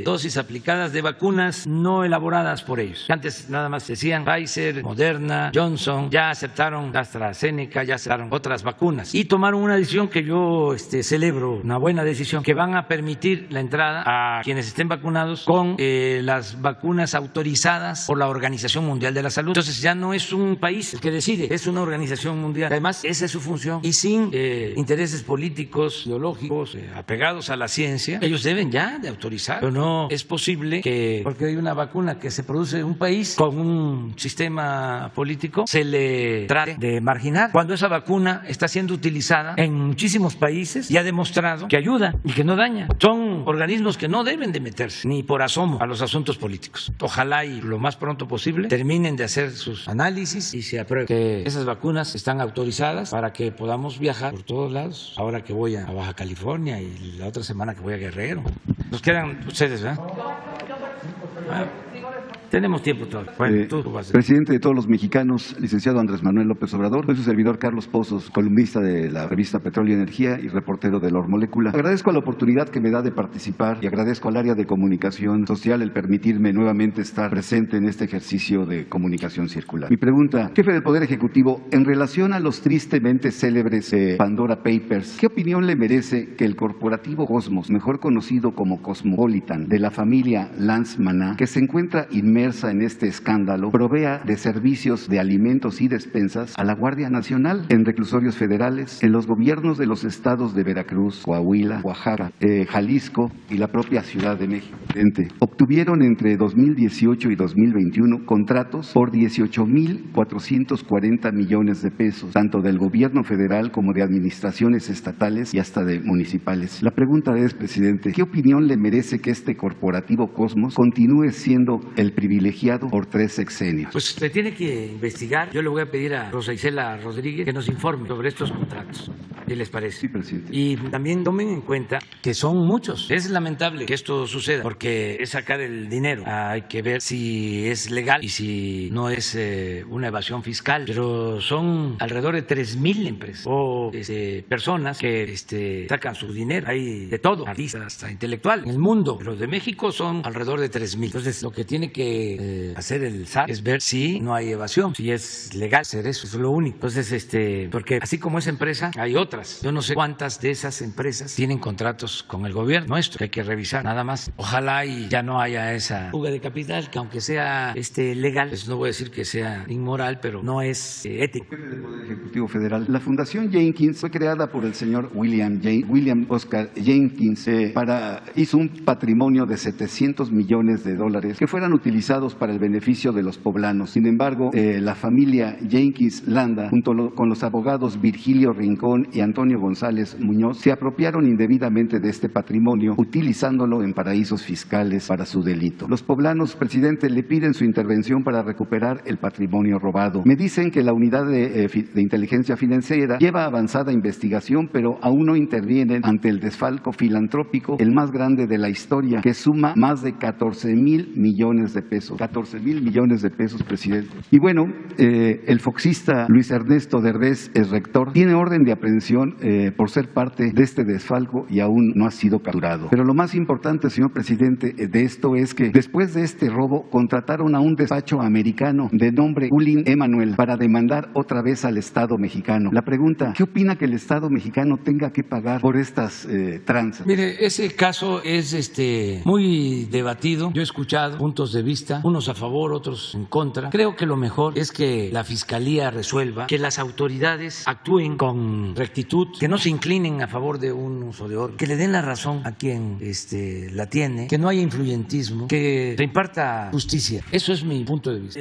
dosis aplicadas de vacunas no elaboradas por ellos. Antes nada más decían Pfizer, Moderna, Johnson, ya aceptaron AstraZeneca, ya aceptaron otras vacunas y tomaron una decisión que yo celebro, una buena decisión, que van a permitir la entrada a quienes estén vacunados con las vacunas autorizadas por la Organización Mundial de la Salud. Entonces ya no es un país el que decide, es una organización mundial. Además, esa es su función y sin intereses políticos, ideológicos, apegados a la ciencia, ellos deben ya de autorizar. Pero no es posible que, porque hay una vacuna que se produce en un país con un sistema político, se le trate de marginar, cuando esa vacuna está siendo utilizada en muchísimos países y ha demostrado que ayuda y que no daña. Son organismos que no deben de meterse ni por asomo a los asuntos políticos. Ojalá y lo más pronto posible terminen de hacer sus análisis y se apruebe que esas vacunas vacunas están autorizadas para que podamos viajar por todos lados. Ahora que voy a Baja California y la otra semana que voy a Guerrero. Nos quedan ustedes, ¿verdad? Tenemos tiempo todavía. Bueno, presidente de todos los mexicanos, licenciado Andrés Manuel López Obrador, soy su servidor Carlos Pozos, columnista de la revista Petróleo y Energía y reportero de Lor Molécula. Agradezco la oportunidad que me da de participar y agradezco al área de comunicación social el permitirme nuevamente estar presente en este ejercicio de comunicación circular. Mi pregunta, jefe del Poder Ejecutivo, en relación a los tristemente célebres Pandora Papers, ¿qué opinión le merece que el corporativo Cosmos, mejor conocido como Cosmopolitan, de la familia Lance Maná, que se encuentra inmersa en este escándalo, provea de servicios de alimentos y despensas a la Guardia Nacional en reclusorios federales, en los gobiernos de los estados de Veracruz, Coahuila, Oaxaca, Jalisco y la propia Ciudad de México? Obtuvieron entre 2018 y 2021 contratos por 18,440 millones de pesos, tanto del gobierno federal como de administraciones estatales y hasta de municipales. La pregunta es, presidente, ¿qué opinión le merece que este corporativo Cosmos continúe siendo el privilegiado por 3 sexenios? Pues se tiene que investigar. Yo le voy a pedir a Rosa Isela Rodríguez que nos informe sobre estos contratos. ¿Qué les parece? Sí, presidente. Y también tomen en cuenta que son muchos. Es lamentable que esto suceda porque es sacar el dinero. Hay que ver si es legal y si no es una evasión fiscal. Pero son alrededor de 3,000 empresas o personas que sacan su dinero. Hay de todo, artistas hasta intelectual en el mundo. Pero de México son alrededor de 3,000. Entonces lo que tiene que hacer el SAT es ver si no hay evasión, si es legal hacer eso, es lo único. Entonces, porque así como esa empresa, hay otras. Yo no sé cuántas de esas empresas tienen contratos con el gobierno nuestro, que hay que revisar, nada más. Ojalá y ya no haya esa fuga de capital, que aunque sea legal, pues no voy a decir que sea inmoral, pero no es ético. Jefe del Poder Ejecutivo Federal, la Fundación Jenkins fue creada por el señor William Oscar Jenkins, hizo un patrimonio de $700 millones que fueran utilizados para el beneficio de los poblanos. Sin embargo, la familia Jenkins Landa, junto con los abogados Virgilio Rincón y Antonio González Muñoz, se apropiaron indebidamente de este patrimonio, utilizándolo en paraísos fiscales para su delito. Los poblanos, presidente, le piden su intervención para recuperar el patrimonio robado. Me dicen que la unidad de inteligencia financiera lleva avanzada investigación, pero aún no intervienen ante el desfalco filantrópico, el más grande de la historia, que suma más de 14,000 millones de pesos. 14,000 millones de pesos, presidente. Y bueno, el foxista Luis Ernesto Derbez, el rector, tiene orden de aprehensión por ser parte de este desfalco y aún no ha sido capturado. Pero lo más importante, señor presidente, de esto es que después de este robo contrataron a un despacho americano de nombre Ulin Emanuel para demandar otra vez al Estado mexicano. La pregunta, ¿qué opina que el Estado mexicano tenga que pagar por estas tranzas? Mire, ese caso es muy debatido. Yo he escuchado puntos de vista, unos a favor, otros en contra. Creo que lo mejor es que la Fiscalía resuelva, que las autoridades actúen con rectitud, que no se inclinen a favor de unos o de otros, que le den la razón a quien la tiene, que no haya influyentismo, que se imparta justicia. Eso es mi punto de vista.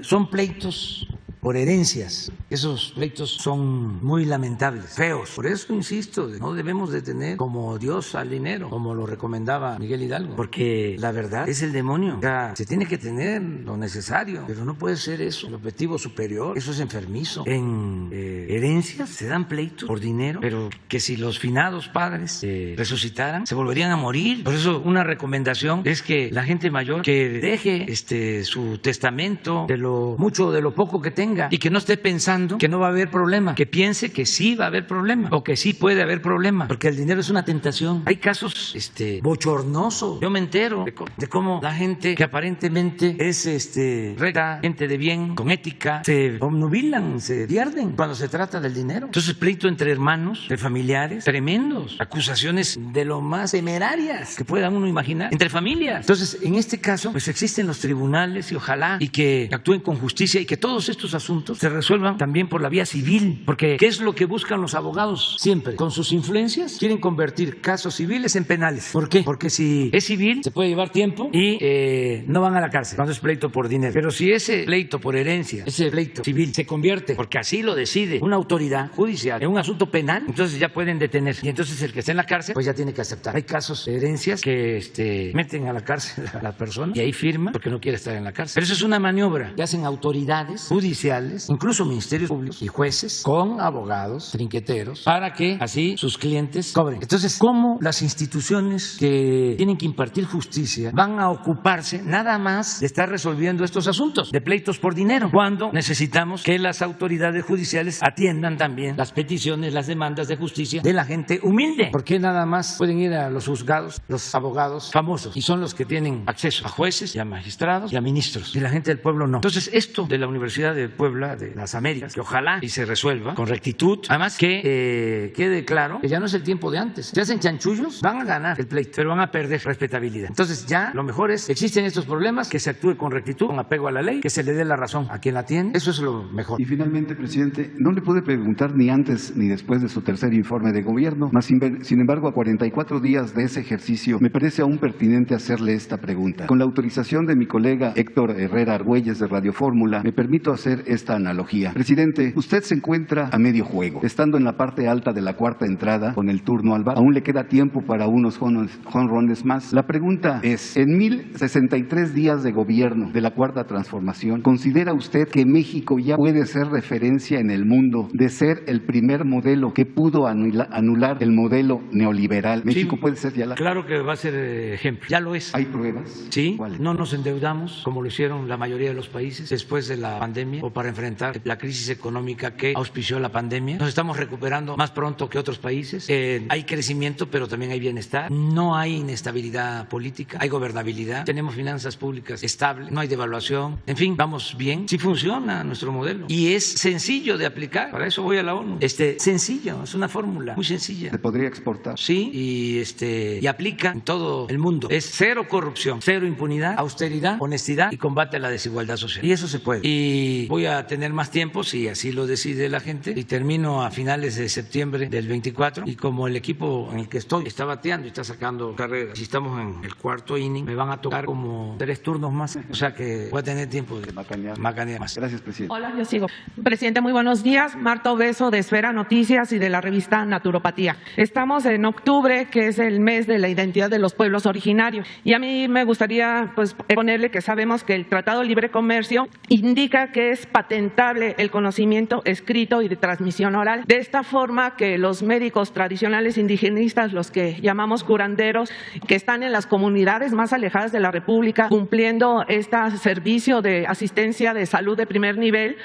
Son pleitos por herencias. Esos pleitos son muy lamentables, feos. Por eso insisto, no debemos de tener como Dios al dinero, como lo recomendaba Miguel Hidalgo, porque la verdad es el demonio. O sea, se tiene que tener lo necesario, pero no puede ser eso el objetivo superior. Eso es enfermizo. En herencias se dan pleitos por dinero, pero que si los finados padres resucitaran, se volverían a morir. Por eso una recomendación es que la gente mayor que deje su testamento de lo mucho o de lo poco que tenga, y que no esté pensando que no va a haber problema, que piense que sí va a haber problema o que sí puede haber problema, porque el dinero es una tentación. Hay casos bochornosos. Yo me entero de cómo la gente que aparentemente es recta, gente de bien, con ética, se obnubilan, se pierden cuando se trata del dinero. Entonces, pleito entre hermanos, de familiares, tremendos, acusaciones de lo más temerarias que pueda uno imaginar, entre familias. Entonces, en este caso, pues existen los tribunales y ojalá y que actúen con justicia y que todos estos asuntos se resuelvan también por la vía civil, porque ¿qué es lo que buscan los abogados siempre? Con sus influencias quieren convertir casos civiles en penales. ¿Por qué? Porque si es civil se puede llevar tiempo y no van a la cárcel cuando es pleito por dinero. Pero si ese pleito por herencia, ese pleito civil se convierte, porque así lo decide una autoridad judicial, en un asunto penal, entonces ya pueden detener y entonces el que está en la cárcel pues ya tiene que aceptar. Hay casos de herencias que meten a la cárcel a la persona y ahí firma porque no quiere estar en la cárcel. Pero eso es una maniobra que hacen autoridades judiciales judiciales, incluso ministerios públicos y jueces, con abogados, trinqueteros, para que así sus clientes cobren. Entonces, ¿cómo las instituciones que tienen que impartir justicia van a ocuparse nada más de estar resolviendo estos asuntos de pleitos por dinero, cuando necesitamos que las autoridades judiciales atiendan también las peticiones, las demandas de justicia de la gente humilde? ¿Por qué nada más pueden ir a los juzgados los abogados famosos y son los que tienen acceso a jueces y a magistrados y a ministros, y la gente del pueblo no? Entonces, esto de la Universidad de Puebla, de las Américas, que ojalá y se resuelva con rectitud, además que quede claro que ya no es el tiempo de antes. Si hacen chanchullos, van a ganar el pleito, pero van a perder respetabilidad. Entonces, ya lo mejor es, existen estos problemas, que se actúe con rectitud, con apego a la ley, que se le dé la razón a quien la tiene. Eso es lo mejor. Y finalmente, presidente, no le pude preguntar ni antes ni después de su tercer informe de gobierno, mas sin embargo, a 44 días de ese ejercicio, me parece aún pertinente hacerle esta pregunta. Con la autorización de mi colega Héctor Herrera Argüelles de Radio Fórmula, me permito hacer esta analogía. Presidente, usted se encuentra a medio juego, estando en la parte alta de la cuarta entrada con el turno al bat. Aún le queda tiempo para unos jonrones más. La pregunta es, en 1063 días de gobierno de la Cuarta Transformación, ¿considera usted que México ya puede ser referencia en el mundo de ser el primer modelo que pudo anular el modelo neoliberal? ¿México puede ser ya la...? Claro que va a ser ejemplo. Ya lo es. ¿Hay pruebas? Sí. ¿Cuáles? No nos endeudamos como lo hicieron la mayoría de los países después de la pandemia o para enfrentar la crisis económica que auspició la pandemia. Nos estamos recuperando más pronto que otros países. Hay crecimiento, pero también hay bienestar. No hay inestabilidad política, hay gobernabilidad. Tenemos finanzas públicas estables, no hay devaluación. En fin, vamos bien. Sí funciona nuestro modelo y es sencillo de aplicar. Para eso voy a la ONU. Sencillo, es una fórmula muy sencilla. ¿Se podría exportar? Sí, y aplica en todo el mundo. Es cero corrupción, cero impunidad, austeridad, honestidad y combate a la desigualdad social. Y eso se puede. Y voy a tener más tiempo si así lo decide la gente. Y termino a finales de septiembre del 24. Y como el equipo en el que estoy está bateando y está sacando carreras, si estamos en el cuarto inning, me van a tocar como 3 turnos más. O sea que voy a tener tiempo de macanear más. Gracias, presidente. Hola, yo sigo. Presidente, muy buenos días. Marta Obeso de Esfera Noticias y de la revista Naturopatía. Estamos en octubre, que es el mes de la identidad de los pueblos originarios. Y a mí me gustaría ponerle que sabemos que el Tratado de Libre Comercio indica que es patentable el conocimiento escrito y de transmisión oral. De esta forma que los médicos tradicionales indigenistas, los que llamamos curanderos, que están en las comunidades más alejadas de la República, cumpliendo este servicio de asistencia de salud de primer nivel,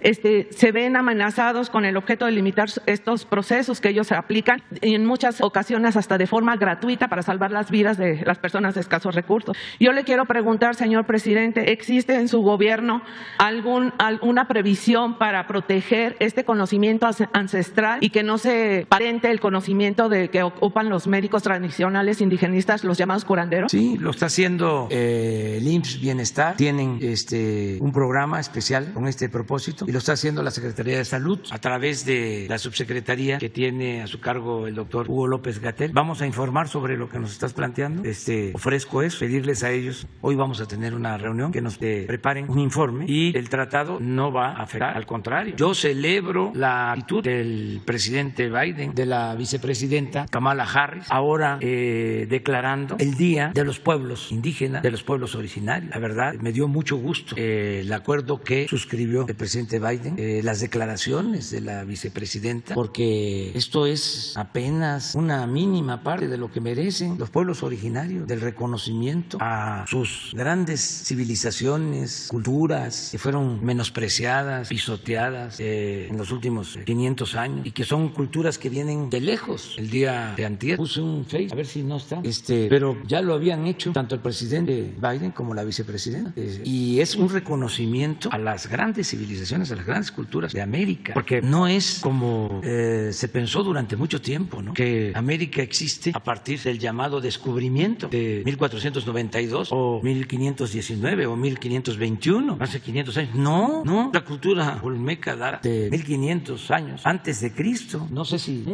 se ven amenazados con el objeto de limitar estos procesos que ellos aplican y en muchas ocasiones hasta de forma gratuita para salvar las vidas de las personas de escasos recursos. Yo le quiero preguntar, señor presidente, ¿existe en su gobierno alguna previsión para proteger este conocimiento ancestral y que no se patente el conocimiento que ocupan los médicos tradicionales indigenistas, los llamados curanderos? Sí, lo está haciendo el IMSS Bienestar. Tienen un programa especial con este propósito. Y lo está haciendo la Secretaría de Salud a través de la subsecretaría que tiene a su cargo el doctor Hugo López-Gatell. Vamos a informar sobre lo que nos estás planteando. Ofrezco eso, pedirles a ellos. Hoy vamos a tener una reunión que nos preparen un informe y el tratado no va a afectar, al contrario. Yo celebro la actitud del presidente Biden, de la vicepresidenta Kamala Harris, ahora declarando el Día de los Pueblos Indígenas, de los pueblos originarios. La verdad, me dio mucho gusto el acuerdo que suscribió el presidente Biden, las declaraciones de la vicepresidenta, porque esto es apenas una mínima parte de lo que merecen los pueblos originarios, del reconocimiento a sus grandes civilizaciones, culturas que fueron menospreciadas, pisoteadas en los últimos 500 años y que son culturas que vienen de lejos. El día de antier puse un face, a ver si no está, pero ya lo habían hecho tanto el presidente Biden como la vicepresidenta, y es un reconocimiento a las grandes civilizaciones, a las grandes culturas de América, porque no es como se pensó durante mucho tiempo, ¿no?, que América existe a partir del llamado descubrimiento de 1492 o 1519 o 1521, hace 500 años. No, la cultura olmeca data de 1500 años antes de Cristo. No sé si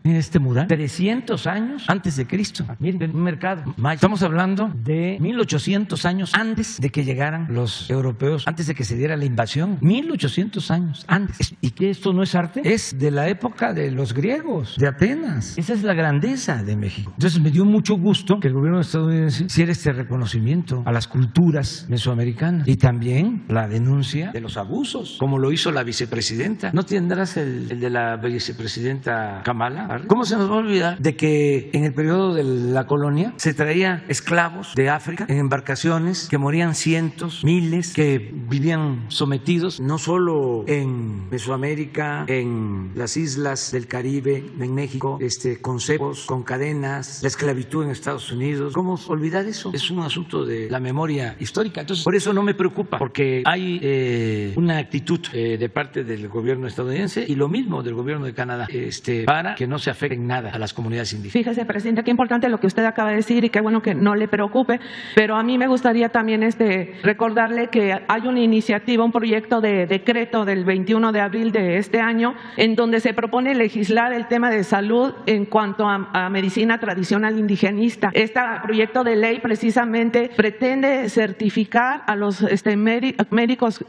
Miren este mural, 300 años antes de Cristo. Miren, un mercado maya. Estamos hablando de 1800 años antes de que llegaran los europeos, antes de que se diera la invasión. 1800 años antes. ¿Y que esto no es arte? Es de la época de los griegos, de Atenas. Esa es la grandeza de México. Entonces me dio mucho gusto que el gobierno estadounidense hiciera este reconocimiento a las culturas mesoamericanas y también la denuncia de los abusos, como lo hizo la vicepresidenta. ¿No tendrás el de la vicepresidenta Kamala? ¿Cómo se nos va a olvidar de que en el periodo de la colonia se traía esclavos de África en embarcaciones, que morían cientos, miles, que vivían sometidos no solo en Mesoamérica, en las islas del Caribe, en México, con cepos, con cadenas, la esclavitud en Estados Unidos? ¿Cómo olvidar eso? Es un asunto de la memoria histórica. Entonces, por eso no me preocupa, porque hay una actitud de parte del gobierno estadounidense y lo mismo del gobierno de Canadá, para que no se afecten nada a las comunidades indígenas. Fíjese, presidente, qué importante lo que usted acaba de decir y qué bueno que no le preocupe, pero a mí me gustaría también recordarle que hay una iniciativa, un proyecto de decreto del 21 de abril de este año, en donde se propone legislar el tema de salud en cuanto a medicina tradicional indigenista. Este proyecto de ley precisamente pretende certificar a los médicos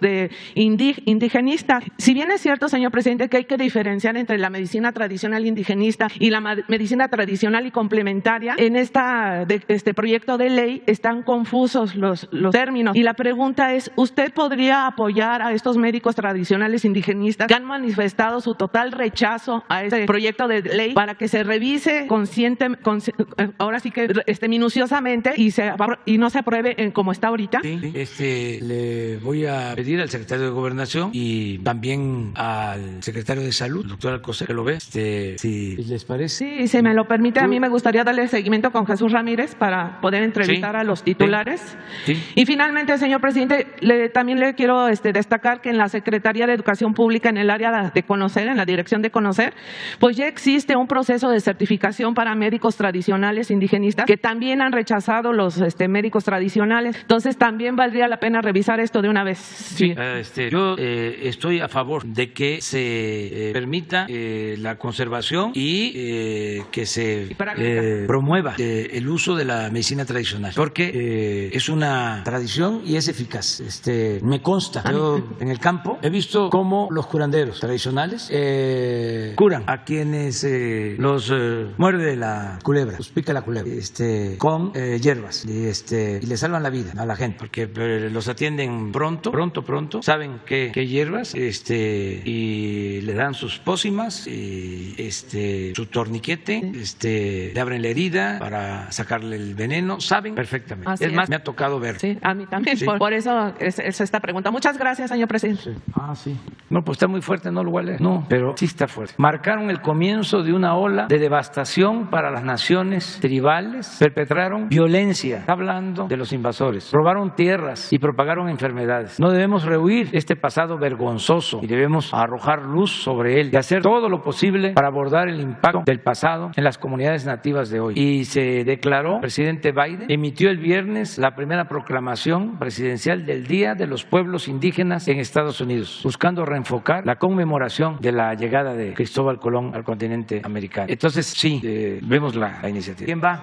indigenistas. Si bien es cierto, señor presidente, que hay que diferenciar entre la medicina tradicional indigenista y la medicina tradicional y complementaria, en este proyecto de ley están confusos los términos. Y la pregunta es, ¿usted podría apoyar a estos médicos tradicionales indigenistas que han manifestado su total rechazo a este proyecto de ley para que se revise ahora sí que minuciosamente y no se apruebe como está ahorita? Sí, le voy a pedir al secretario de Gobernación y también al secretario de Salud, el doctor Alcocer, que lo ve, si les parece. Sí, si me lo permite, a mí me gustaría darle seguimiento con Jesús Ramírez para poder entrevistar a los titulares. Sí. Y finalmente, señor presidente, también le quiero destacar que en la Secretaría de Educación Pública, en el área de Conocer, en la Dirección de Conocer, pues ya existe un proceso de certificación para médicos tradicionales indigenistas que también han rechazado los médicos tradicionales. Entonces también valdría la pena revisar esto de una vez. Sí. Yo estoy a favor de que se permita la conservación y que se promueva el uso de la medicina tradicional, porque es una tradición y es eficaz. Me consta, yo en el campo he visto cómo los curanderos tradicionales curan a quienes los muerde la culebra, los pica la culebra, con hierbas y le salvan la vida a la gente, porque los atienden pronto, saben qué hierbas y le dan sus pócimas y su torniquete, le abren la herida para sacarle el veneno, saben perfectamente. Así es más, me ha tocado ver. Sí, a mí también. Sí. Por eso es esta pregunta. Muchas gracias, señor presidente. Sí. Sí. No, pues está muy fuerte, no lo voy a leer. No, pero sí está fuerte. Marcaron el comienzo de una ola de devastación para las naciones tribales, perpetraron violencia, está hablando de los invasores, robaron tierras y propagaron enfermedades. No debemos rehuir este pasado vergonzoso y debemos arrojar luz sobre él y hacer todo lo posible para abordar el impacto del pasado en las comunidades nativas de hoy. Y se declaró, el presidente Biden emitió el viernes la primera proclamación presidencial del Día de los Pueblos Indígenas en Estados Unidos, buscando reenfocar la conmemoración de la llegada de Cristóbal Colón al continente americano. Entonces, sí, vemos la iniciativa. ¿Quién va?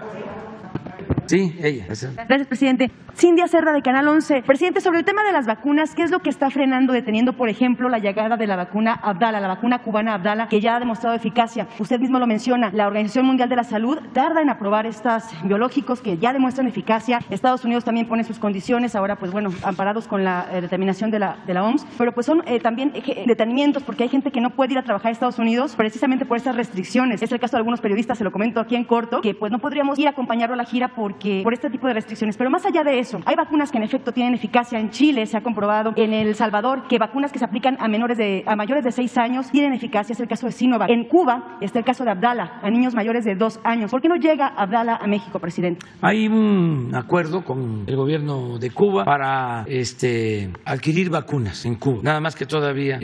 Sí, ella. Gracias, presidente. Cindy Cerda, de Canal 11. Presidente, sobre el tema de las vacunas, ¿qué es lo que está frenando, deteniendo, por ejemplo, la llegada de la vacuna Abdala, la vacuna cubana Abdala, que ya ha demostrado eficacia? Usted mismo lo menciona, la Organización Mundial de la Salud tarda en aprobar estos biológicos que ya demuestran eficacia. Estados Unidos también pone sus condiciones, ahora, pues bueno, amparados con la determinación de la OMS, pero pues son también detenimientos, porque hay gente que no puede ir a trabajar a Estados Unidos precisamente por estas restricciones. Es el caso de algunos periodistas, se lo comento aquí en corto, que pues no podríamos ir a acompañarlo a la gira por este tipo de restricciones. Pero más allá de eso, hay vacunas que en efecto tienen eficacia. En Chile se ha comprobado, en El Salvador, que vacunas que se aplican a mayores de 6 años tienen eficacia. Es el caso de Sinovac. En Cuba está el caso de Abdala, a niños mayores de 2 años. ¿Por qué no llega Abdala a México, presidente? Hay un acuerdo con el gobierno de Cuba para adquirir vacunas en Cuba. Nada más que todavía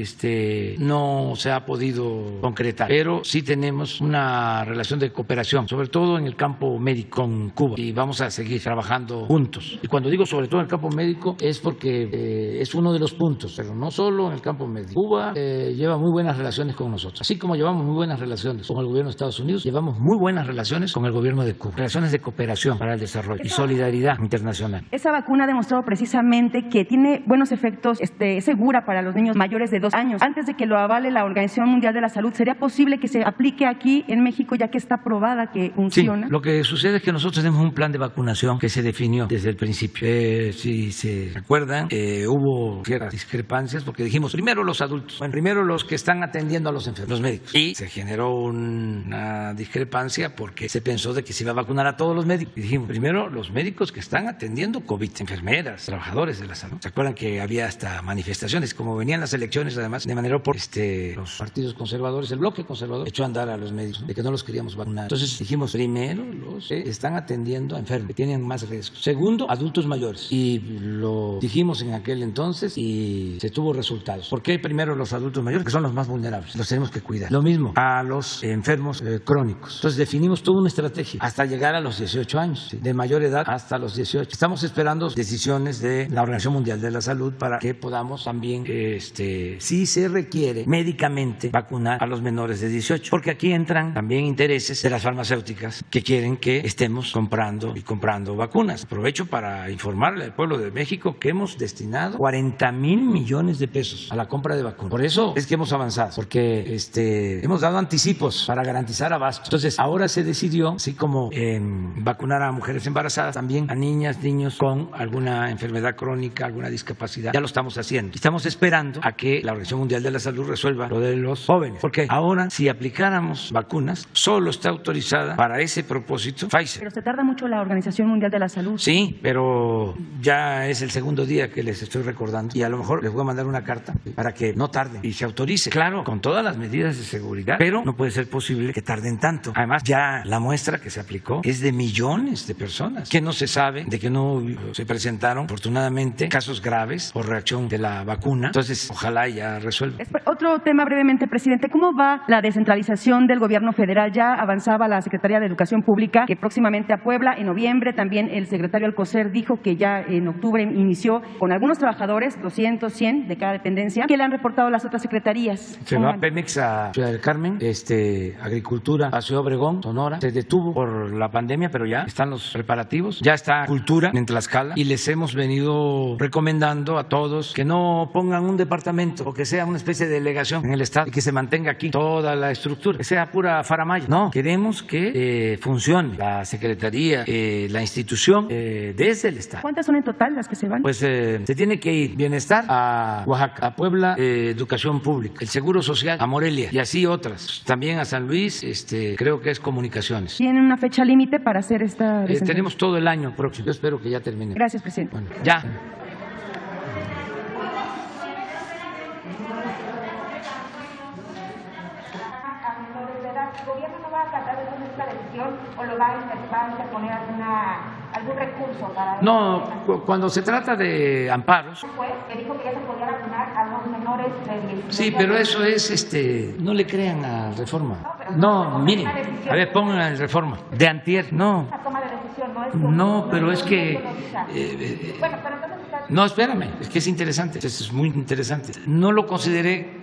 no se ha podido concretar. Pero sí tenemos una relación de cooperación, sobre todo en el campo médico con Cuba. Y vamos a seguir trabajando juntos. Y cuando digo sobre todo en el campo médico es porque es uno de los puntos, pero no solo en el campo médico. Cuba lleva muy buenas relaciones con nosotros. Así como llevamos muy buenas relaciones con el gobierno de Estados Unidos, llevamos muy buenas relaciones con el gobierno de Cuba. Relaciones de cooperación para el desarrollo y solidaridad internacional. Esa vacuna ha demostrado precisamente que tiene buenos efectos, es segura para los niños mayores de 2 años. Antes de que lo avale la Organización Mundial de la Salud, ¿sería posible que se aplique aquí en México ya que está probada que funciona? Sí, lo que sucede es que nosotros tenemos un plan de vacunación que se definió desde el principio. Si se recuerdan, hubo ciertas discrepancias porque dijimos primero los adultos, primero los que están atendiendo a los enfermos, los médicos. Y se generó una discrepancia porque se pensó de que se iba a vacunar a todos los médicos. Y dijimos primero los médicos que están atendiendo COVID, enfermeras, trabajadores de la salud. ¿Se acuerdan que había hasta manifestaciones? Como venían las elecciones, además, de manera por los partidos conservadores, el bloque conservador, echó a andar a los médicos de que no los queríamos vacunar. Entonces dijimos primero los que están atendiendo a enfermos, que tienen más riesgo. Segundo, adultos mayores. Y lo dijimos en aquel entonces y se tuvo resultados. ¿Por qué primero los adultos mayores? Que son los más vulnerables. Los tenemos que cuidar. Lo mismo a los enfermos crónicos. Entonces definimos toda una estrategia hasta llegar a los 18 años, ¿sí? De mayor edad hasta los 18. Estamos esperando decisiones de la Organización Mundial de la Salud para que podamos también, si se requiere médicamente, vacunar a los menores de 18. Porque aquí entran también intereses de las farmacéuticas que quieren que estemos comprando vacunas. Aprovecho para informarle al pueblo de México que hemos destinado 40,000 millones de pesos a la compra de vacunas. Por eso es que hemos avanzado, porque hemos dado anticipos para garantizar abasto. Entonces, ahora se decidió, así como vacunar a mujeres embarazadas, también a niñas, niños con alguna enfermedad crónica, alguna discapacidad. Ya lo estamos haciendo. Estamos esperando a que la Organización Mundial de la Salud resuelva lo de los jóvenes. Porque ahora, si aplicáramos vacunas, solo está autorizada para ese propósito Pfizer. Pero se tarda mucho la Organización Mundial de la Salud. Sí, pero ya es el segundo día que les estoy recordando y a lo mejor les voy a mandar una carta para que no tarden y se autorice. Claro, con todas las medidas de seguridad, pero no puede ser posible que tarden tanto. Además, ya la muestra que se aplicó es de millones de personas que no se sabe, de que no se presentaron, afortunadamente, casos graves por reacción de la vacuna. Entonces, ojalá ya resuelva. Otro tema brevemente, presidente. ¿Cómo va la descentralización del gobierno federal? Ya avanzaba la Secretaría de Educación Pública que próximamente a Puebla, en noviembre. También el secretario Alcocer dijo que ya en octubre inició con algunos trabajadores, 200, 100 de cada dependencia, que le han reportado las otras secretarías. Se va Pemex a Ciudad del Carmen, Agricultura a Ciudad Obregón, Sonora. Se detuvo por la pandemia, pero ya están los preparativos. Ya está Cultura en Tlaxcala y les hemos venido recomendando a todos que no pongan un departamento o que sea una especie de delegación en el Estado y que se mantenga aquí toda la estructura, que sea pura faramaya. No, queremos que funcione la Secretaría, la institución desde el Estado. ¿Cuántas son en total las que se van? Pues se tiene que ir Bienestar a Oaxaca, a Puebla, Educación Pública, el Seguro Social a Morelia y así otras. También a San Luis, creo que es Comunicaciones. ¿Tienen una fecha límite para hacer esta descentralización? Tenemos todo el año próximo. Yo espero que ya termine. Gracias, presidente. Bueno, ya. ¿El gobierno no va a acatar esta decisión o lo va a interponer algún recurso para...? No, cuando se trata de amparos... Que dijo que ya se podía vacunar a los menores de 18 Sí, pero eso es, no le crean a Reforma. No, miren, a ver, pongan Reforma. De antier, no. Una toma de decisión, no es... No, pero es que... Bueno, pero entonces... No, espérame, es que es interesante, es muy interesante. No lo consideré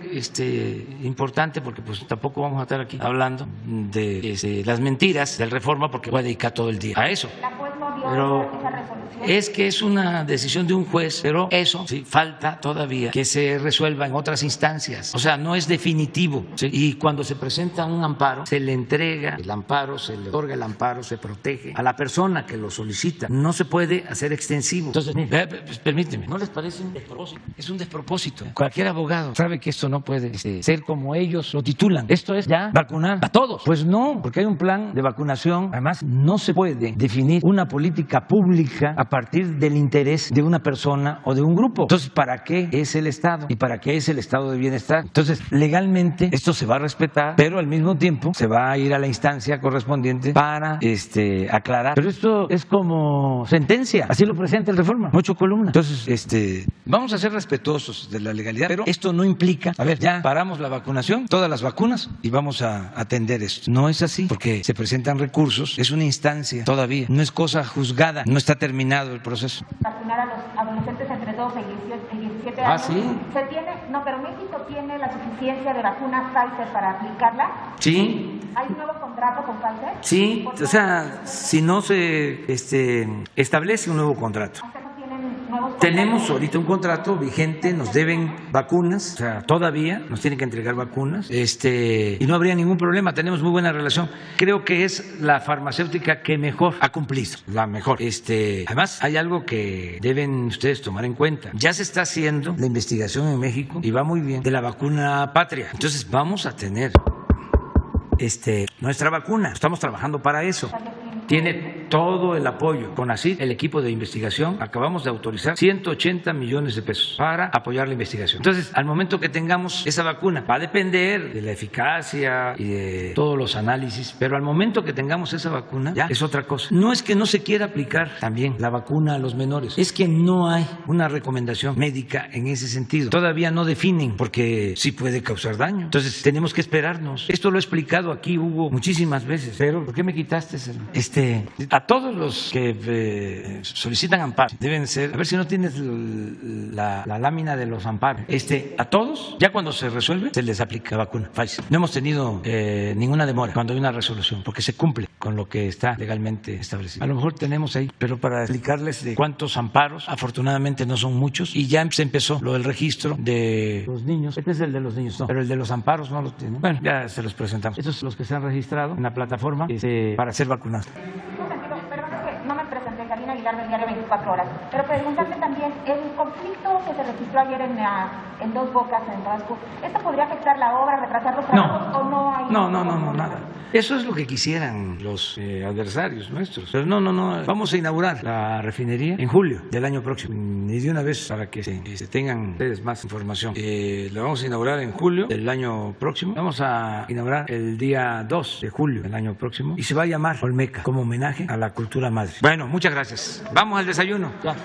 importante porque pues tampoco vamos a estar aquí hablando de las mentiras del Reforma porque voy a dedicar todo el día a eso. La juez no dio Pero esa resolución. es que es una decisión de un juez, pero eso sí, falta todavía que se resuelva en otras instancias. O sea, no es definitivo. ¿Sí? Y cuando se presenta un amparo, se le entrega el amparo, se le otorga el amparo, se protege a la persona que lo solicita. No se puede hacer extensivo. Entonces, permíteme, ¿no les parece un despropósito? Es un despropósito. Cualquier abogado sabe que esto no puede ser como ellos lo titulan. Esto es ya vacunar a todos. Pues no, porque hay un plan de vacunación. Además, no se puede definir una política pública a partir del interés de una persona o de un grupo. Entonces, ¿para qué es el Estado? ¿Y para qué es el estado de bienestar? Entonces, legalmente esto se va a respetar, pero al mismo tiempo se va a ir a la instancia correspondiente para aclarar. Pero esto es como sentencia, así lo presenta el Reforma, 8 columnas. Entonces, vamos a ser respetuosos de la legalidad, pero esto no implica, a ver, ya paramos la vacunación, todas las vacunas, y vamos a atender esto. No es así, porque se presentan recursos, es una instancia todavía, no es cosa juzgada, no está terminado el proceso. Vacunar a los adolescentes entre 12 y 17 años. ¿Sí? ¿Se tiene? No, pero México tiene la suficiencia de vacunas Pfizer para aplicarla. Sí. ¿Hay un nuevo contrato con Pfizer? Sí, o sea, si no se establece un nuevo contrato. Tenemos ahorita un contrato vigente, nos deben vacunas, o sea, todavía nos tienen que entregar vacunas, y no habría ningún problema, tenemos muy buena relación. Creo que es la farmacéutica que mejor ha cumplido, la mejor. Además, hay algo que deben ustedes tomar en cuenta. Ya se está haciendo la investigación en México y va muy bien de la vacuna Patria. Entonces, vamos a tener nuestra vacuna. Estamos trabajando para eso. Tiene todo el apoyo. CONACYT, el equipo de investigación, acabamos de autorizar 180 millones de pesos para apoyar la investigación. Entonces, al momento que tengamos esa vacuna, va a depender de la eficacia y de todos los análisis, pero al momento que tengamos esa vacuna, ya es otra cosa. No es que no se quiera aplicar también la vacuna a los menores, es que no hay una recomendación médica en ese sentido. Todavía no definen, porque sí puede causar daño. Entonces, tenemos que esperarnos. Esto lo he explicado aquí, Hugo, muchísimas veces, pero ¿por qué me quitaste a todos los que solicitan amparo? Deben ser, a ver si no tienes la lámina de los amparos. A todos, ya cuando se resuelve, se les aplica la vacuna Pfizer. No hemos tenido ninguna demora cuando hay una resolución, porque se cumple con lo que está legalmente establecido. A lo mejor tenemos ahí, pero para explicarles de cuántos amparos, afortunadamente no son muchos, y ya se empezó lo del registro de los niños. Este es el de los niños, no, pero el de los amparos no lo tiene. Bueno, ya se los presentamos. Estos son los que se han registrado en la plataforma para ser vacunados. Perdón, es que no me presenté, Karina Aguilar del diario 24 Horas, pero preguntarle también, el conflicto que se registró ayer en Dos Bocas, en Tabasco, ¿esto podría afectar la obra, retrasar los trabajos o no hay? No, nada. Eso es lo que quisieran los adversarios nuestros. Pero no. Vamos a inaugurar la refinería en julio del año próximo. Y de una vez, para que se tengan ustedes más información. La vamos a inaugurar en julio del año próximo. Vamos a inaugurar el día 2 de julio del año próximo. Y se va a llamar Olmeca, como homenaje a la cultura madre. Bueno, muchas gracias. Vamos al desayuno. Ya.